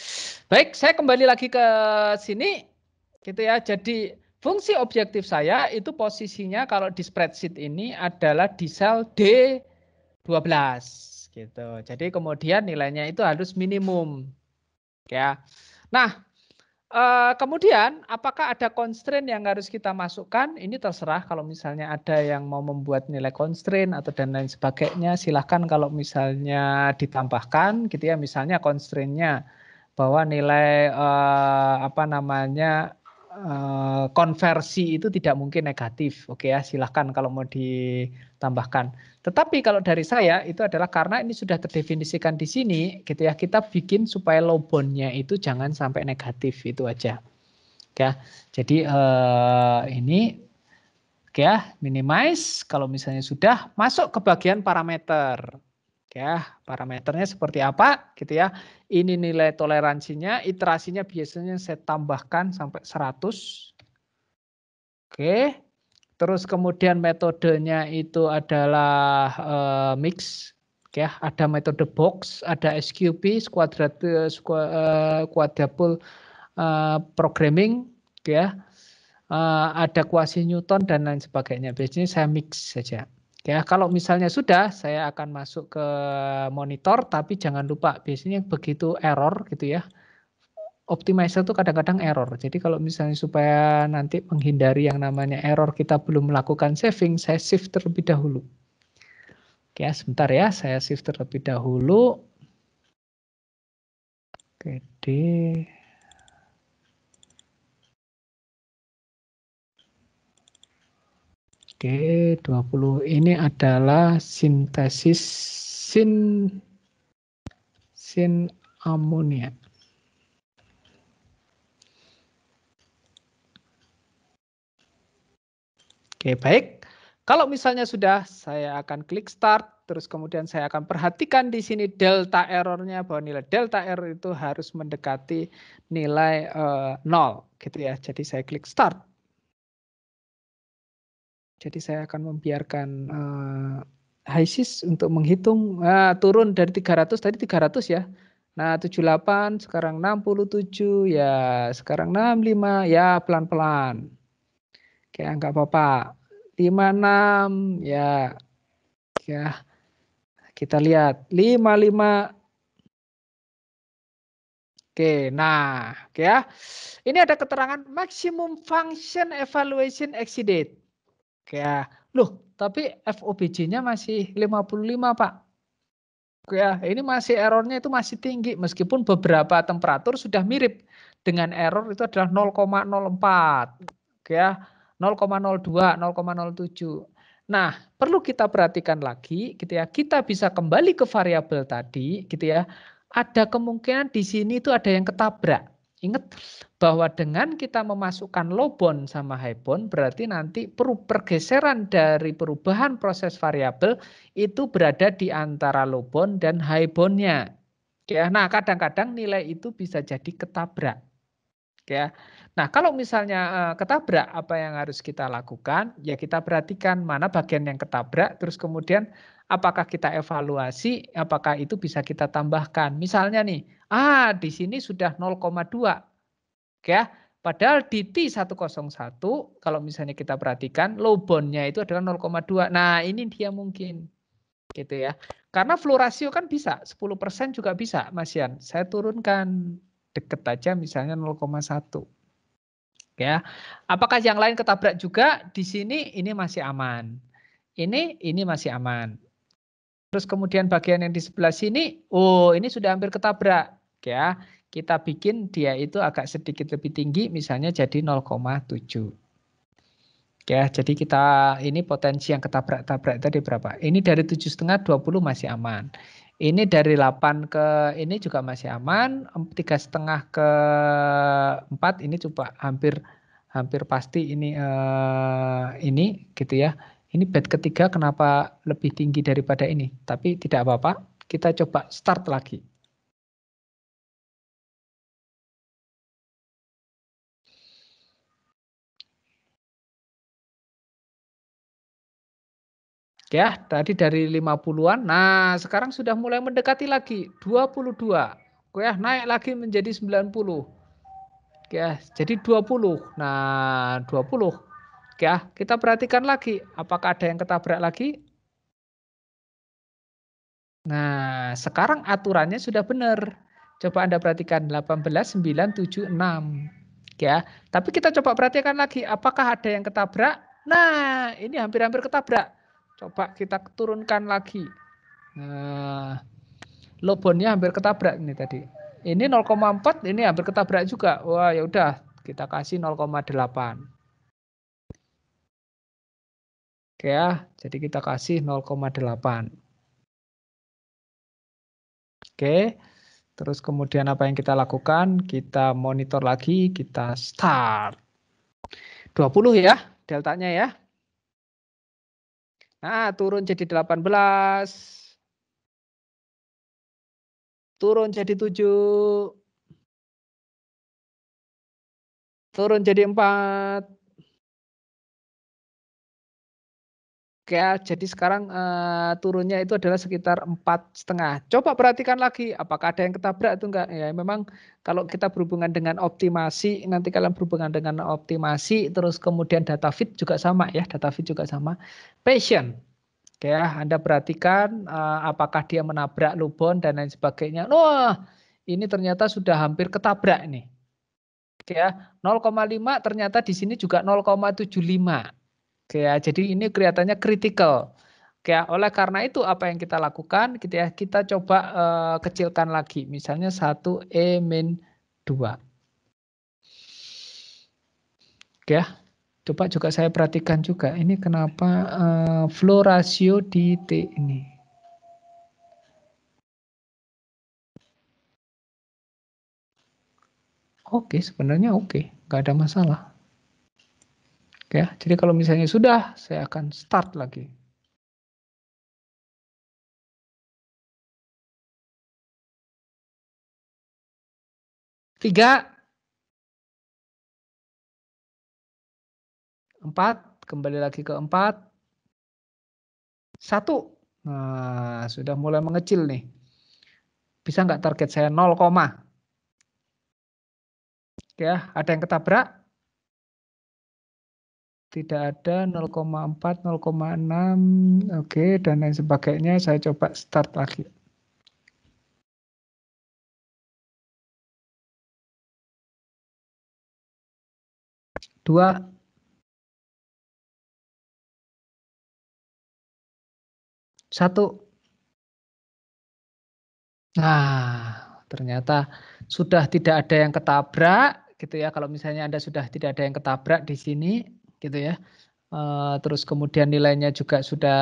Baik, saya kembali lagi ke sini gitu ya. Jadi fungsi objektif saya itu posisinya kalau di spreadsheet ini adalah di sel D12 gitu. Jadi kemudian nilainya itu harus minimum. Ya. Nah, kemudian apakah ada constraint yang harus kita masukkan? Ini terserah kalau misalnya ada yang mau membuat nilai constraint atau dan lain sebagainya, silahkan kalau misalnya ditambahkan gitu ya, misalnya constraint-nya bahwa nilai konversi itu tidak mungkin negatif. Oke ya, silahkan kalau mau ditambahkan. Tetapi kalau dari saya itu adalah karena ini sudah terdefinisikan di sini gitu ya, kita bikin supaya low bound-nya itu jangan sampai negatif, itu aja. Ya. Jadi ini ya minimize, kalau misalnya sudah masuk ke bagian parameter. Ya, parameternya seperti apa gitu ya. Ini nilai toleransinya, iterasinya biasanya saya tambahkan sampai 100. Oke. Terus kemudian metodenya itu adalah mix, ya. Ada metode box, ada SQP, quadruple programming, ya. Ada kuasi Newton dan lain sebagainya. Biasanya saya mix saja. Ya, kalau misalnya sudah, saya akan masuk ke monitor, tapi jangan lupa biasanya begitu error gitu ya. Optimizer itu kadang-kadang error. Jadi kalau misalnya supaya nanti menghindari yang namanya error kita belum melakukan saving, saya save terlebih dahulu. Oke, sebentar ya, saya save terlebih dahulu. Oke, D. Oke, 20 ini adalah sintesis sin amonia. Oke, baik. Kalau misalnya sudah, saya akan klik start, terus kemudian saya akan perhatikan di sini delta errornya, bahwa nilai delta error itu harus mendekati nilai 0, gitu ya. Jadi saya klik start. Jadi saya akan membiarkan HiSys untuk menghitung, turun dari 300, tadi 300 ya. Nah, 78, sekarang 67, ya sekarang 65, ya pelan-pelan. Oke, enggak apa-apa. 56, ya kita lihat 55. Oke, nah oke ya, ini ada keterangan maximum function evaluation exceeded. Oke ya, loh tapi FOBJ-nya masih 55 Pak. Oke ya, ini masih errornya itu masih tinggi meskipun beberapa temperatur sudah mirip dengan error itu adalah 0,04. Oke ya, 0,02, 0,07. Nah, perlu kita perhatikan lagi gitu ya. Kita bisa kembali ke variabel tadi gitu ya. Ada kemungkinan di sini itu ada yang ketabrak. Ingat bahwa dengan kita memasukkan low bound sama high bound berarti nanti pergeseran dari perubahan proses variabel itu berada di antara low bound dan high bound-nya. Ya, nah kadang-kadang nilai itu bisa jadi ketabrak. Ya. Nah, kalau misalnya ketabrak, apa yang harus kita lakukan? Ya kita perhatikan mana bagian yang ketabrak, terus kemudian apakah kita evaluasi, apakah itu bisa kita tambahkan. Misalnya nih, di sini sudah 0,2. Ya, padahal di T101 kalau misalnya kita perhatikan low bound-nya itu adalah 0,2. Nah, ini dia mungkin gitu ya. Karena flow rasio kan bisa 10% juga bisa, Mas Yan. Saya turunkan deket aja misalnya 0,1. Ya. Apakah yang lain ketabrak juga? Di sini ini masih aman. Ini masih aman. Terus kemudian bagian yang di sebelah sini, ini sudah hampir ketabrak. Ya, kita bikin dia itu agak sedikit lebih tinggi, misalnya jadi 0,7. Ya, jadi kita ini potensi yang ketabrak-tabrak tadi berapa? Ini dari 7,5 20 masih aman. Ini dari 8 ke ini juga masih aman, 3,5 ke 4 ini coba hampir pasti ini gitu ya. Ini bed ketiga kenapa lebih tinggi daripada ini? Tapi tidak apa-apa, kita coba start lagi. Ya, tadi dari 50-an. Nah, sekarang sudah mulai mendekati lagi 22. Ya, naik lagi menjadi 90. Ya, jadi 20. Nah, 20. Ya, kita perhatikan lagi apakah ada yang ketabrak lagi? Nah, sekarang aturannya sudah benar. Coba Anda perhatikan 18, 9, 7, 6. Ya, tapi kita coba perhatikan lagi apakah ada yang ketabrak? Nah, ini hampir-hampir ketabrak. Coba kita turunkan lagi. Nah, lobonnya hampir ketabrak ini tadi. Ini 0,4, ini hampir ketabrak juga. Wah, ya udah, kita kasih 0,8. Oke ya, jadi kita kasih 0,8. Oke. Terus kemudian apa yang kita lakukan? Kita monitor lagi, kita start. 20 ya, deltanya ya. Nah, turun jadi 18. Turun jadi 7. Turun jadi 4. Oke, jadi sekarang turunnya itu adalah sekitar 4,5. Coba perhatikan lagi, apakah ada yang ketabrak atau enggak. Ya, memang kalau kita berhubungan dengan optimasi, nanti kalian berhubungan dengan optimasi, terus kemudian data feed juga sama ya, data feed juga sama. Patient, oke ya, Anda perhatikan apakah dia menabrak lubon dan lain sebagainya. Wah, ini ternyata sudah hampir ketabrak nih. Oke ya, 0,5 ternyata di sini juga 0,75. Oke ya, jadi ini kelihatannya kritikal. Oke ya, oleh karena itu apa yang kita lakukan gitu ya, kita coba kecilkan lagi. Misalnya 1E-2. Oke ya, coba juga saya perhatikan juga. Ini kenapa flow ratio di T ini. Oke, sebenarnya oke. Nggak ada masalah. Oke ya, jadi kalau misalnya sudah, saya akan start lagi. Tiga, 4, kembali lagi ke 4. 1. Nah, sudah mulai mengecil nih. Bisa nggak target saya 0, ya, ada yang ketabrak? Tidak ada, 0,4, 0,6, oke, dan lain sebagainya. Saya coba start lagi. Dua, 1. Nah, ternyata sudah tidak ada yang ketabrak, gitu ya. Kalau misalnya Anda sudah tidak ada yang ketabrak di sini, gitu ya. Terus kemudian nilainya juga sudah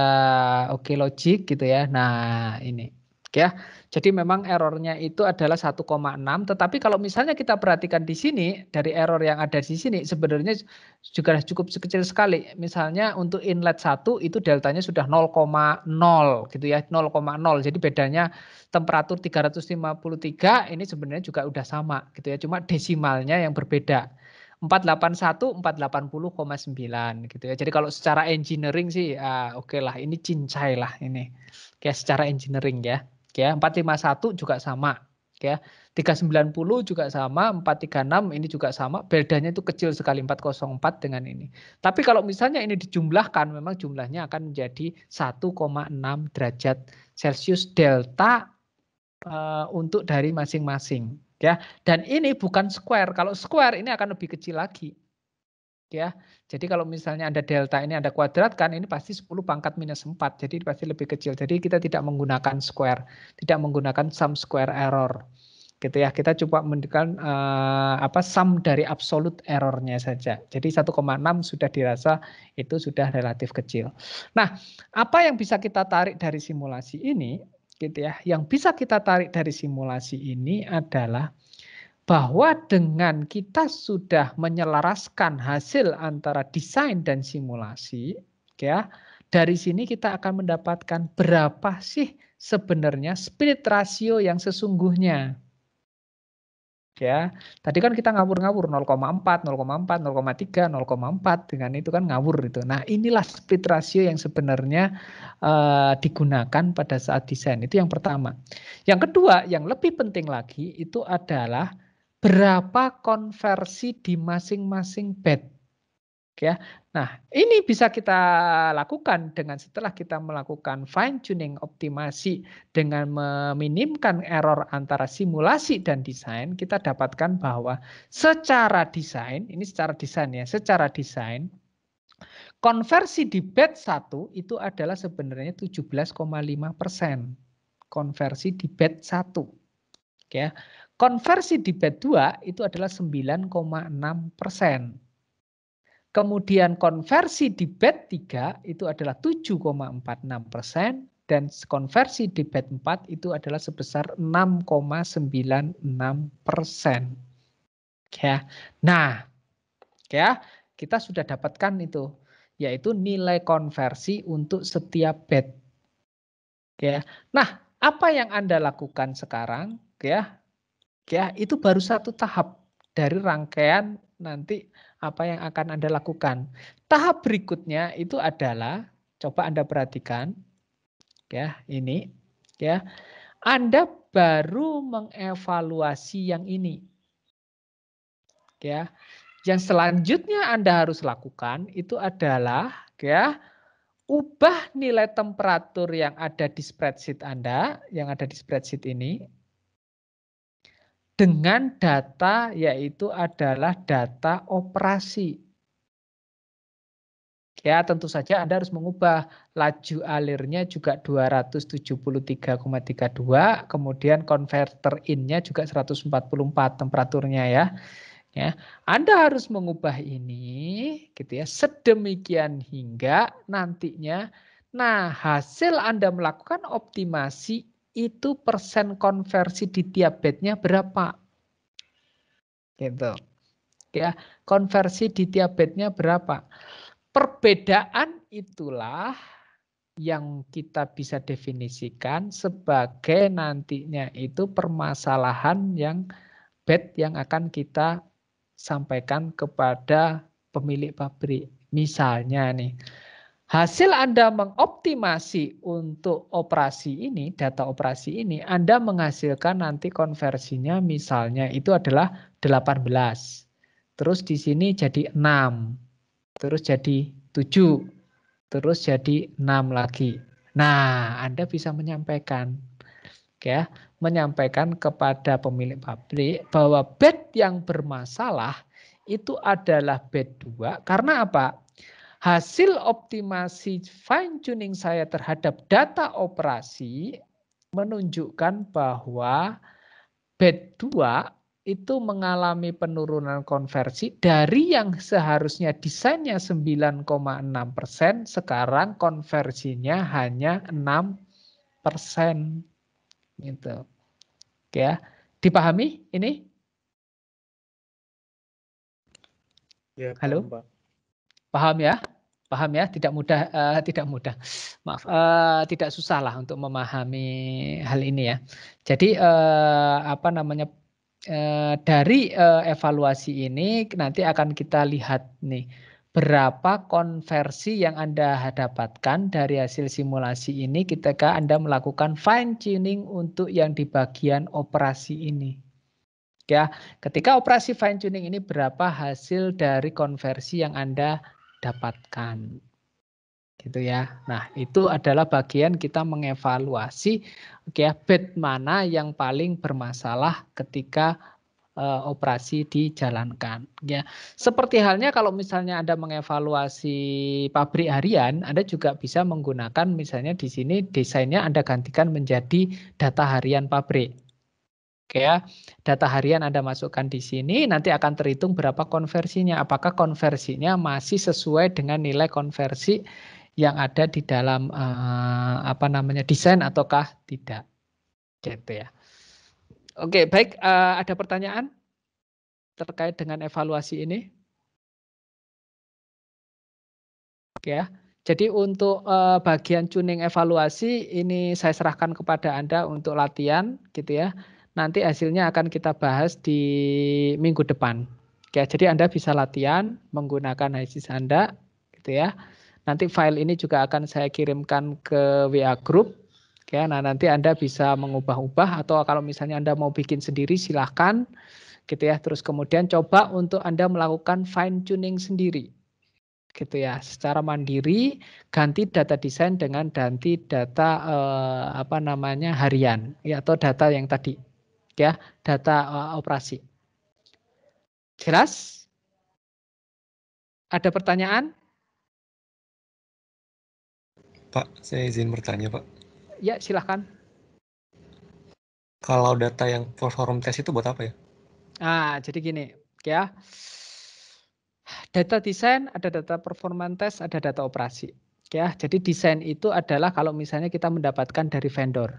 oke logik, gitu ya. Nah, ini. Ya, jadi memang errornya itu adalah 1,6. Tetapi kalau misalnya kita perhatikan di sini dari error yang ada di sini sebenarnya juga cukup kecil sekali. Misalnya untuk inlet 1 itu deltanya sudah 0,0 gitu ya, 0,0. Jadi bedanya temperatur 353 ini sebenarnya juga udah sama gitu ya. Cuma desimalnya yang berbeda. 481, 480,9 gitu ya. Jadi kalau secara engineering sih oke lah, ini cincai lah ini. Kayak secara engineering ya. Ya, 451 juga sama, ya. 390 juga sama, 436 ini juga sama, bedanya itu kecil sekali 404 dengan ini. Tapi kalau misalnya ini dijumlahkan memang jumlahnya akan menjadi 1,6 derajat Celcius delta untuk dari masing-masing, ya. Dan ini bukan square. Kalau square ini akan lebih kecil lagi. Ya, jadi kalau misalnya Anda delta ini Anda kuadratkan, ini pasti 10 pangkat minus 4, jadi pasti lebih kecil. Jadi kita tidak menggunakan square, tidak menggunakan sum square error, gitu ya. Kita coba menggunakan sum dari absolute errornya saja. Jadi 1,6 sudah dirasa itu sudah relatif kecil. Nah, apa yang bisa kita tarik dari simulasi ini, gitu ya? Yang bisa kita tarik dari simulasi ini adalah bahwa dengan kita sudah menyelaraskan hasil antara desain dan simulasi, ya, dari sini kita akan mendapatkan berapa sih sebenarnya split ratio yang sesungguhnya. Ya, tadi kan kita ngawur-ngawur 0,4, 0,4, 0,3, 0,4 dengan itu kan ngawur itu. Nah, inilah split ratio yang sebenarnya digunakan pada saat desain. Itu yang pertama. Yang kedua, yang lebih penting lagi itu adalah berapa konversi di masing-masing bed. Ya. Nah, ini bisa kita lakukan dengan setelah kita melakukan fine tuning optimasi dengan meminimkan error antara simulasi dan desain, kita dapatkan bahwa secara desain, ini secara desain ya, secara desain konversi di bed 1 itu adalah sebenarnya 17,5%. Konversi di bed 1. Ya. Konversi di bed 2 itu adalah 9,6%. Kemudian konversi di bed 3 itu adalah 7,46% dan konversi di bed 4 itu adalah sebesar 6,96%. Ya. Nah, ya, kita sudah dapatkan itu, yaitu nilai konversi untuk setiap bed. Ya. Nah, apa yang Anda lakukan sekarang, ya? Ya, itu baru satu tahap dari rangkaian nanti apa yang akan Anda lakukan. Tahap berikutnya itu adalah, coba Anda perhatikan, ya ini, ya Anda baru mengevaluasi yang ini, ya. Yang selanjutnya Anda harus lakukan itu adalah, ya ubah nilai temperatur yang ada di spreadsheet Anda, yang ada di spreadsheet ini, dengan data yaitu adalah data operasi. Ya, tentu saja Anda harus mengubah laju alirnya juga 273,32, kemudian converter in-nya juga 144 temperaturnya ya. Ya, Anda harus mengubah ini gitu ya, sedemikian hingga nantinya hasil Anda melakukan optimasi itu persen konversi di tiap bednya berapa? Gitu. Ya, konversi di tiap bednya berapa? Perbedaan itulah yang kita bisa definisikan sebagai nantinya itu permasalahan yang bed yang akan kita sampaikan kepada pemilik pabrik. Misalnya nih, hasil Anda mengoptimasi untuk operasi ini, data operasi ini, Anda menghasilkan nanti konversinya misalnya itu adalah 18. Terus di sini jadi 6. Terus jadi 7. Terus jadi 6 lagi. Nah, Anda bisa menyampaikan, ya, menyampaikan kepada pemilik pabrik bahwa bed yang bermasalah itu adalah bed 2. Karena apa? Hasil optimasi fine tuning saya terhadap data operasi menunjukkan bahwa bed 2 itu mengalami penurunan konversi dari yang seharusnya desainnya 9,6%, sekarang konversinya hanya 6%. Gitu. Ya, dipahami ini? Ya, Halo? Pak. Paham ya? Paham ya? Tidak mudah, maaf, tidak susah lah untuk memahami hal ini ya. Jadi apa namanya? Dari evaluasi ini nanti akan kita lihat nih berapa konversi yang Anda dapatkan dari hasil simulasi ini ketika Anda melakukan fine tuning untuk yang di bagian operasi ini. Ya, ketika operasi fine tuning ini berapa hasil dari konversi yang Anda dapatkan. Gitu ya. Nah, itu adalah bagian kita mengevaluasi ya bed mana yang paling bermasalah ketika operasi dijalankan ya. Seperti halnya kalau misalnya Anda mengevaluasi pabrik harian, Anda juga bisa menggunakan misalnya di sini desainnya Anda gantikan menjadi data harian pabrik. Oke ya, data harian Anda masukkan di sini, nanti akan terhitung berapa konversinya. Apakah konversinya masih sesuai dengan nilai konversi yang ada di dalam apa namanya desain ataukah tidak, gitu ya. Oke, baik. Ada pertanyaan terkait dengan evaluasi ini? Oke ya. Jadi untuk bagian tuning evaluasi ini saya serahkan kepada Anda untuk latihan, gitu ya. nanti hasilnya akan kita bahas di minggu depan. Ya, jadi Anda bisa latihan menggunakan HISIS Anda, gitu ya. Nanti file ini juga akan saya kirimkan ke WA Group. Ya, nah nanti Anda bisa mengubah-ubah atau kalau misalnya Anda mau bikin sendiri silahkan, gitu ya. Terus kemudian coba untuk Anda melakukan fine tuning sendiri, gitu ya. Secara mandiri ganti data desain dengan ganti data harian, ya, atau data yang tadi, ya, data operasi. Jelas? Ada pertanyaan? Pak, saya izin bertanya, Pak. Ya, silahkan. Kalau data yang perform test itu buat apa ya? Jadi gini, ya. Data desain, ada data performance test, ada data operasi. Ya, jadi desain itu adalah kalau misalnya kita mendapatkan dari vendor.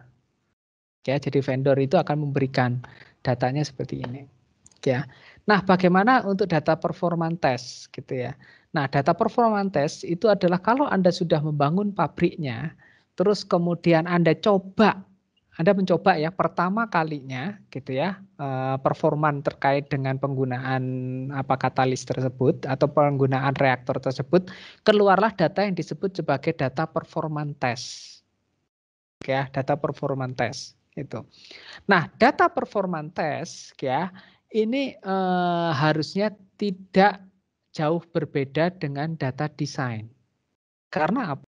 Ya, jadi vendor itu akan memberikan datanya seperti ini. Ya. Nah, bagaimana untuk data performance test, gitu ya. Nah, data performance test itu adalah kalau Anda sudah membangun pabriknya, terus kemudian Anda mencoba ya pertama kalinya, gitu ya, performan terkait dengan penggunaan katalis tersebut atau penggunaan reaktor tersebut, keluarlah data yang disebut sebagai data performance test. Ya, data performance test itu. Nah, data performance test ya, ini harusnya tidak jauh berbeda dengan data desain. Karena apa?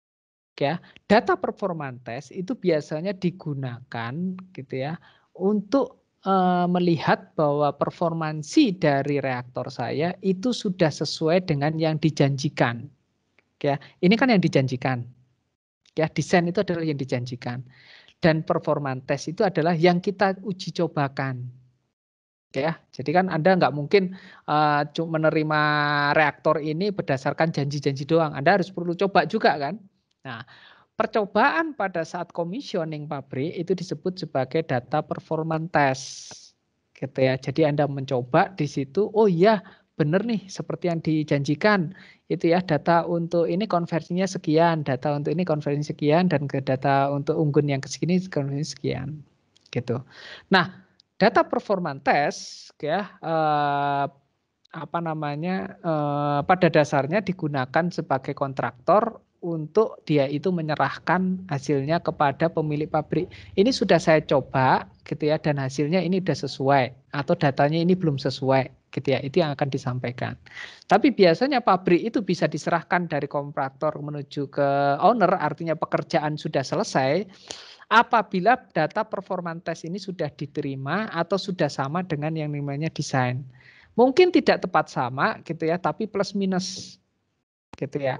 Ya, data performance test itu biasanya digunakan, gitu ya, untuk melihat bahwa performansi dari reaktor saya itu sudah sesuai dengan yang dijanjikan. Ya, ini kan yang dijanjikan. Ya, desain itu adalah yang dijanjikan. Dan performance test itu adalah yang kita uji cobakan. Ya, jadi kan Anda nggak mungkin menerima reaktor ini berdasarkan janji-janji doang. Anda harus perlu coba juga kan. Nah, percobaan pada saat commissioning pabrik itu disebut sebagai data performance test. Gitu ya. Jadi Anda mencoba di situ, oh iya benar nih seperti yang dijanjikan. Itu ya, data untuk ini konversinya sekian, data untuk ini konversinya sekian, dan ke data untuk unggun yang kesini konversinya sekian. Gitu. Nah, data performance test ya pada dasarnya digunakan sebagai kontraktor untuk dia itu menyerahkan hasilnya kepada pemilik pabrik. Ini sudah saya coba, gitu ya, dan hasilnya ini sudah sesuai atau datanya ini belum sesuai, gitu ya. Itu yang akan disampaikan. Tapi biasanya pabrik itu bisa diserahkan dari kontraktor menuju ke owner, artinya pekerjaan sudah selesai apabila data performance test ini sudah diterima atau sudah sama dengan yang namanya desain. Mungkin tidak tepat sama, gitu ya, tapi plus minus, gitu ya.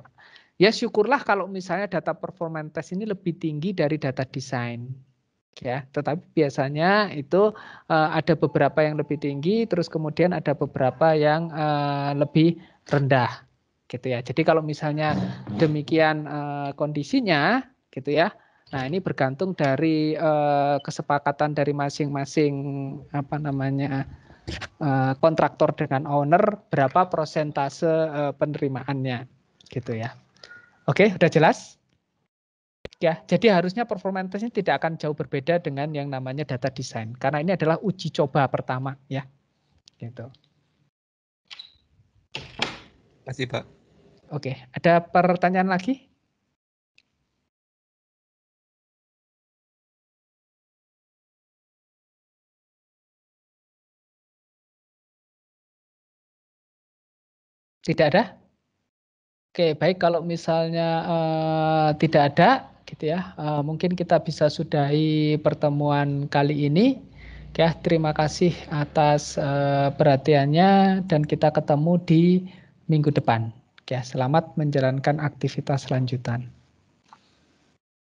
Ya syukurlah kalau misalnya data performance test ini lebih tinggi dari data desain. Ya, tetapi biasanya itu ada beberapa yang lebih tinggi, terus kemudian ada beberapa yang lebih rendah, gitu ya. Jadi kalau misalnya demikian kondisinya, gitu ya. Nah, ini bergantung dari kesepakatan dari masing-masing kontraktor dengan owner, berapa persentase penerimaannya, gitu ya. Oke, udah jelas? Ya, jadi harusnya performance test ini tidak akan jauh berbeda dengan yang namanya data design, karena ini adalah uji coba pertama, ya. Gitu. Makasih, Pak. Oke, ada pertanyaan lagi? Tidak ada? Oke, baik, kalau misalnya tidak ada, gitu ya, mungkin kita bisa sudahi pertemuan kali ini. Ya, terima kasih atas perhatiannya dan kita ketemu di minggu depan. Ya, selamat menjalankan aktivitas lanjutan.